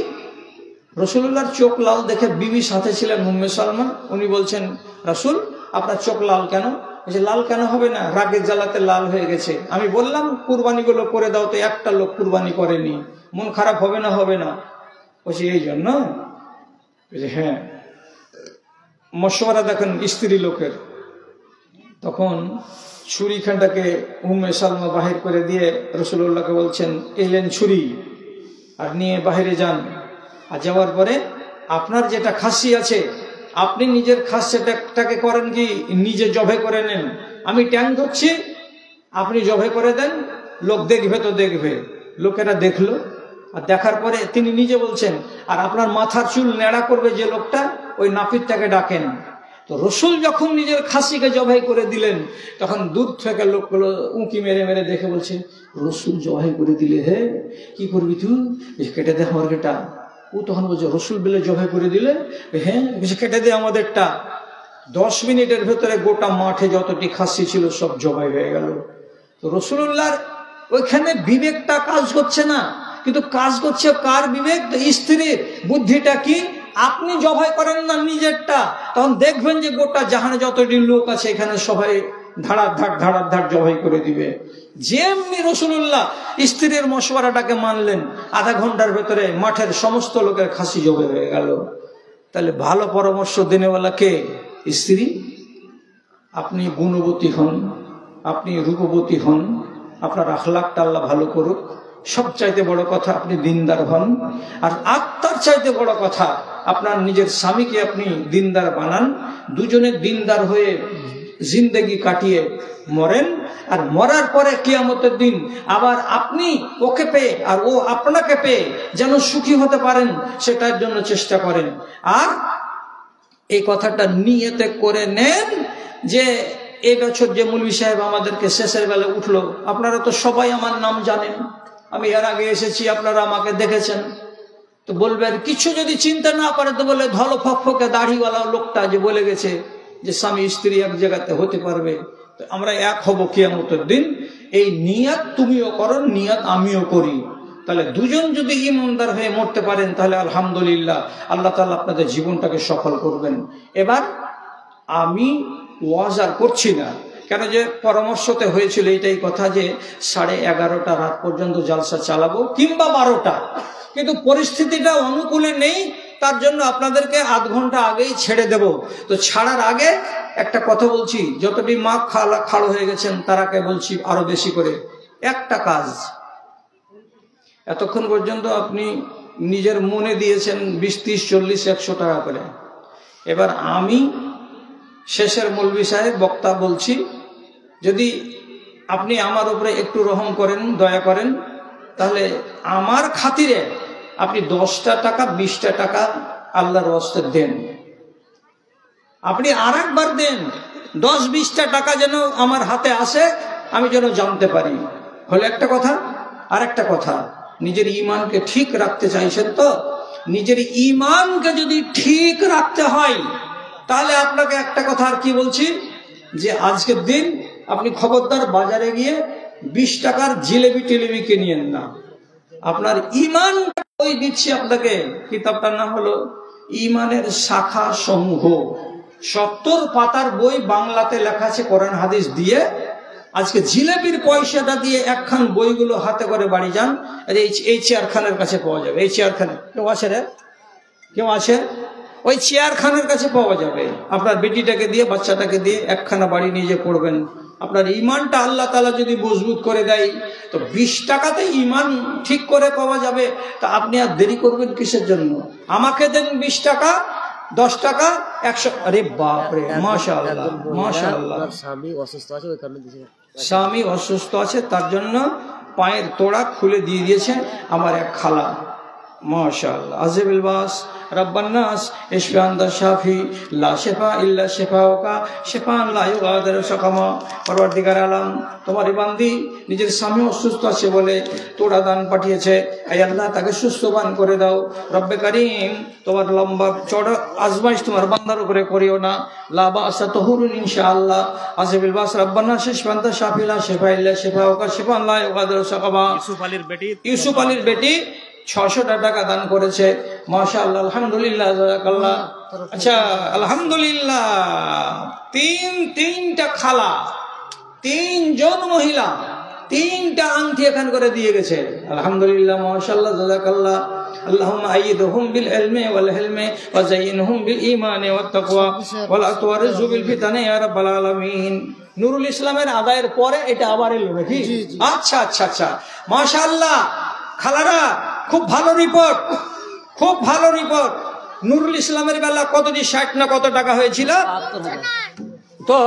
Speaker 1: রাসূলুল্লাহর চোখ লাল দেখে বিবি সাথে ছিলেন উম্মে সালমা, উনি বলছেন রাসূল আপনার চোখ লাল কেন? বলছে লাল কেন হবে না, রাগের জ্বালাতে লাল হয়ে গেছে। আমি বললাম কুরবানিগুলো করে দাও, তো একটা লোক কুরবানি করেনি, মন খারাপ হবে না? হবে না। বলছি এই জন্য? হ্যাঁ। মশওয়ারা দেখেন স্ত্রী লোকের। তখন ছুরিখানটাকে উম্মে সালমা বাহির করে দিয়ে রাসূলুল্লাহকে বলছেন এলেন ছুরি, আর নিয়ে বাহিরে যান। আর যাওয়ার পরে আপনার যেটা খাসি আছে আপনি নিজের খাসিটাকে করেন কি নিজে জবে করে নেন, আমি ট্যাং ধরছি, আপনি জবে করে দেন, লোক দেখবে তো দেখবে। লোকেরা দেখলো, আর দেখার পরে তিনি নিজে বলছেন আর আপনার মাথার চুল নেড়া করবে যে লোকটা, ওই নাপিতটাকে ডাকেন। তো রসুল যখন নিজের খাসিকে জবাই করে দিলেন তখন দূর থেকে লোকগুলো উঁকি মেরে মেরে দেখে বলছে রসুল জবাই করে দিলে, হে কি করবি তুই? কেটে দে আমার কেটা। ও তখন বলছে রসুল বেলে জবাই করে দিলে, হ্যাঁ কেটে দে আমাদেরটা। 10 মিনিটের ভেতরে গোটা মাঠে যতটি খাসি ছিল সব জবাই হয়ে গেল। তো রাসূলুল্লাহর ওইখানে বিবেকটা কাজ করছে না, কিন্তু কাজ করছে কার বিবেক? স্ত্রীর বুদ্ধিটা কি? আপনি জবাই করেন না নিজেরটা, তখন দেখবেন যে গোটা জাহানে যতটি লোক আছে এখানে সবাই ধাড়ার জবাই করে দিবে। যেমনি রাসূলুল্লাহ স্ত্রীর মশওয়ারাটাকে মানলেন, আধা ঘন্টার ভেতরে মাঠের সমস্ত লোকের খাসি জবাই হয়ে গেল। তাহলে ভালো পরামর্শ দেনেওয়ালা কে? স্ত্রী। আপনি গুণবতী হন, আপনি রূপবতী হন, আপনার আখলাকটা আল্লাহ ভালো করুক, সবচাইতে বড় কথা আপনি দিনদার হন। আর আত্মার চাইতে বড় কথা আপনার নিজের স্বামীকে আপনি দিনদার বানান। দুজনে দিনদার হয়ে জিন্দেগি কাটিয়ে মরেন। আর মরার পরে কিয়ামতের দিন আবার আপনি ওকে পেয়ে আর ও আপনাকে পেয়ে যেন সুখী হতে পারেন, সেটার জন্য চেষ্টা করেন। আর এই কথাটা নিয়তে করে নেন যে এই বছর যে মৌলভী সাহেব আমাদেরকে শেষের বেলা উঠলো, আপনারা তো সবাই আমার নাম জানেন, আমি এর আগে এসেছি, আপনারা আমাকে দেখেছেন, তো বলবেন কিছু যদি চিন্তা না করে তো বলে ধলো ফকফকে দাড়িওয়ালা লোকটা যে বলে গেছে যে স্বামী স্ত্রী এক জায়গাতে হতে পারবে, তো আমরা এক হব কিয়ামতের দিন। এই নিয়াত তুমিও করো, নিয়াত আমিও করি, তাহলে দুজন যদি ইমানদার হয়ে মরতে পারেন তাহলে আলহামদুলিল্লাহ, আল্লাহ তাআলা আপনাদের জীবনটাকে সফল করবেন। এবার আমি ওয়াজ আর করছি না, কেন যে পরামর্শতে হয়েছিল এইটাই কথা যে 11:30 রাত পর্যন্ত জালসা চালাবো কিংবা 12টা, কিন্তু পরিস্থিতিটা অনুকূলে নেই, তার জন্য আপনাদেরকে আধ ঘন্টা আগেই ছেড়ে দেব। তো ছাড়ার আগে একটা কথা বলছি, যতটি মা খাড়ো হয়ে গেছেন তারাকে বলছি আরো বেশি করে, একটা কাজ এতক্ষণ পর্যন্ত আপনি নিজের মনে দিয়েছেন 20, 30, 40, 100 টাকা করে। এবার আমি শেষের মৌলভী সাহেব বক্তা বলছি, যদি আপনি আমার উপরে একটু রহম করেন, দয়া করেন, তাহলে আমার খাতিরে আপনি 10টা টাকা 20টা টাকা আল্লাহর ওয়াস্তে দেন। আপনি আর একবার দেন, 10-20টা টাকা যেন আমার হাতে আসে, আমি যেন জানতে পারি। হলো একটা কথা। আর একটা কথা, নিজের ইমানকে ঠিক রাখতে চাইছেন তো? নিজের ইমানকে যদি ঠিক রাখতে হয় তাহলে আপনাকে একটা কথা আর কি বলছি, যে আজকের দিন আপনি খবরদার বাজারে গিয়ে 20 টাকার জিলেবি টিলেবি কিনিয়েন না। আপনার ইমান বই দিচ্ছি আপনাকে, কিতাবটার নাম হলো ইমানের শাখা সমূহ, 70 পাতার বই, বাংলাতে লেখা আছে কোরআন হাদিস দিয়ে। আজকে জিলেবির পয়সাটা দিয়ে একখান বইগুলো হাতে করে বাড়ি যান, এই চেয়ারখানের কাছে পাওয়া যাবে। এই চেয়ারখানে কেউ আছে রে? কেউ আছে? ওই চেয়ারখানের কাছে পাওয়া যাবে। আপনার বেটিটাকে দিয়ে, বাচ্চাটাকে দিয়ে একখানা বাড়ি নিয়ে যে পড়বেন, আপনার ইমানটা আল্লাহ তাআলা যদি মজবুত করে দেয় তো 20 টাকাতে ইমান ঠিক করে পাওয়া যাবে। তা আপনি আর দেরি করবেন কিসের জন্য? আমাকে দেন 20 টাকা, 10 টাকা, 100। আরে বাপরে, মাশাআল্লাহ মাশাআল্লাহ। স্বামী অসুস্থ আছে, তার জন্য পায়ের তোড়া খুলে দিয়ে দিয়েছে আমার এক খালা, মাশাআল্লাহ। আজিবুল বাস রব্বান্নাস ইশফি আনতা শাফি লা শিফা ইল্লা শিফাউকা শিফান লা ইউগাদিরু সাকামা। পরওয়ারদিগার আলম, তোমার বান্দি নিজের স্বামী অসুস্থ আছে বলে তোড়া দান পাঠিয়েছে, আয় আল্লাহ তাকে সুস্থবান করে দাও। রব্বে কারীম, তোমার লম্বা চড়া আজমাইশ তোমার বান্দার উপরে করিও না। লা বাসা তাহুরুন ইনশাআল্লাহ। আজিবুল বাস রব্বান্নাস ইশফি আনতা শাফি লা শিফা ইল্লা শিফাউকা শিফান লা ইউগাদিরু সাকামা। ইউসুফ আলীর বেটি 600 টাকা দান করেছে, মাশাআল্লাহ, আলহামদুলিল্লাহ, জাযাকাল্লাহ। আচ্ছা, আলহামদুলিল্লাহ। তিনটা খালা, 3 জন মহিলা 3টা আংটি এখান করে দিয়ে গেছে, আলহামদুলিল্লাহ, মাশাআল্লাহ, জাযাকাল্লাহ। আল্লাহুম্মা আইয়িদহুম বিল ইলমি ওয়াল হিলমি ওয়া যায়্যিনহুম বিল ঈমানি ওয়াত তাকওয়া ওয়া লা তুওয়ারিজু বিল ফিতানি ইয়া রাব্বাল আলামিন। নুরুল ইসলামের আদায়ের পরে এটা আবার এলো নাকি? আচ্ছা আচ্ছা আচ্ছা, মাশাআল্লাহ। খালারা, খুব ভালো রিপোর্ট, খুব ভালো রিপোর্ট। নুরুল ইসলামের বেলা কতটি 60 না কত টাকা হয়েছিল, তো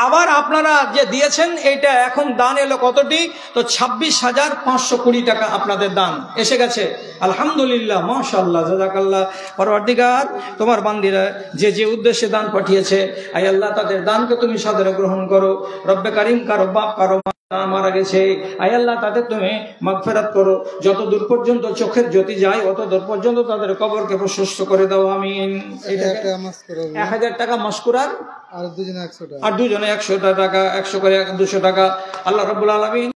Speaker 1: আবার আপনারা যে দিয়েছেন এইটা এখন দান এলো কতটি, তো 26,520 টাকা আপনাদের দান এসে গেছে, আলহামদুলিল্লাহ, মাশাআল্লাহ, জাযাকাল্লাহ। পরওয়ারদিগার, তোমার বান্দিরা যে যে উদ্দেশ্যে দান পাঠিয়েছে, আয় আল্লাহ তাদের দানকে তুমি সাদরে গ্রহণ করো। রব্বে কারীম, কারো বাপ কারো মারা গেছে, আয় আল্লাহ তাদের তুমি মাগফিরাত করো। যত দূর পর্যন্ত চোখের জ্যোতি যায় অত দূর পর্যন্ত তাদের কবরকে প্রশস্ত করে দাও, আমিন। 1000 টাকা মাসকুরার, আর দুজনে 100 টাকা, 100 করে 200 টাকা। আল্লাহ রাব্বুল আলামিন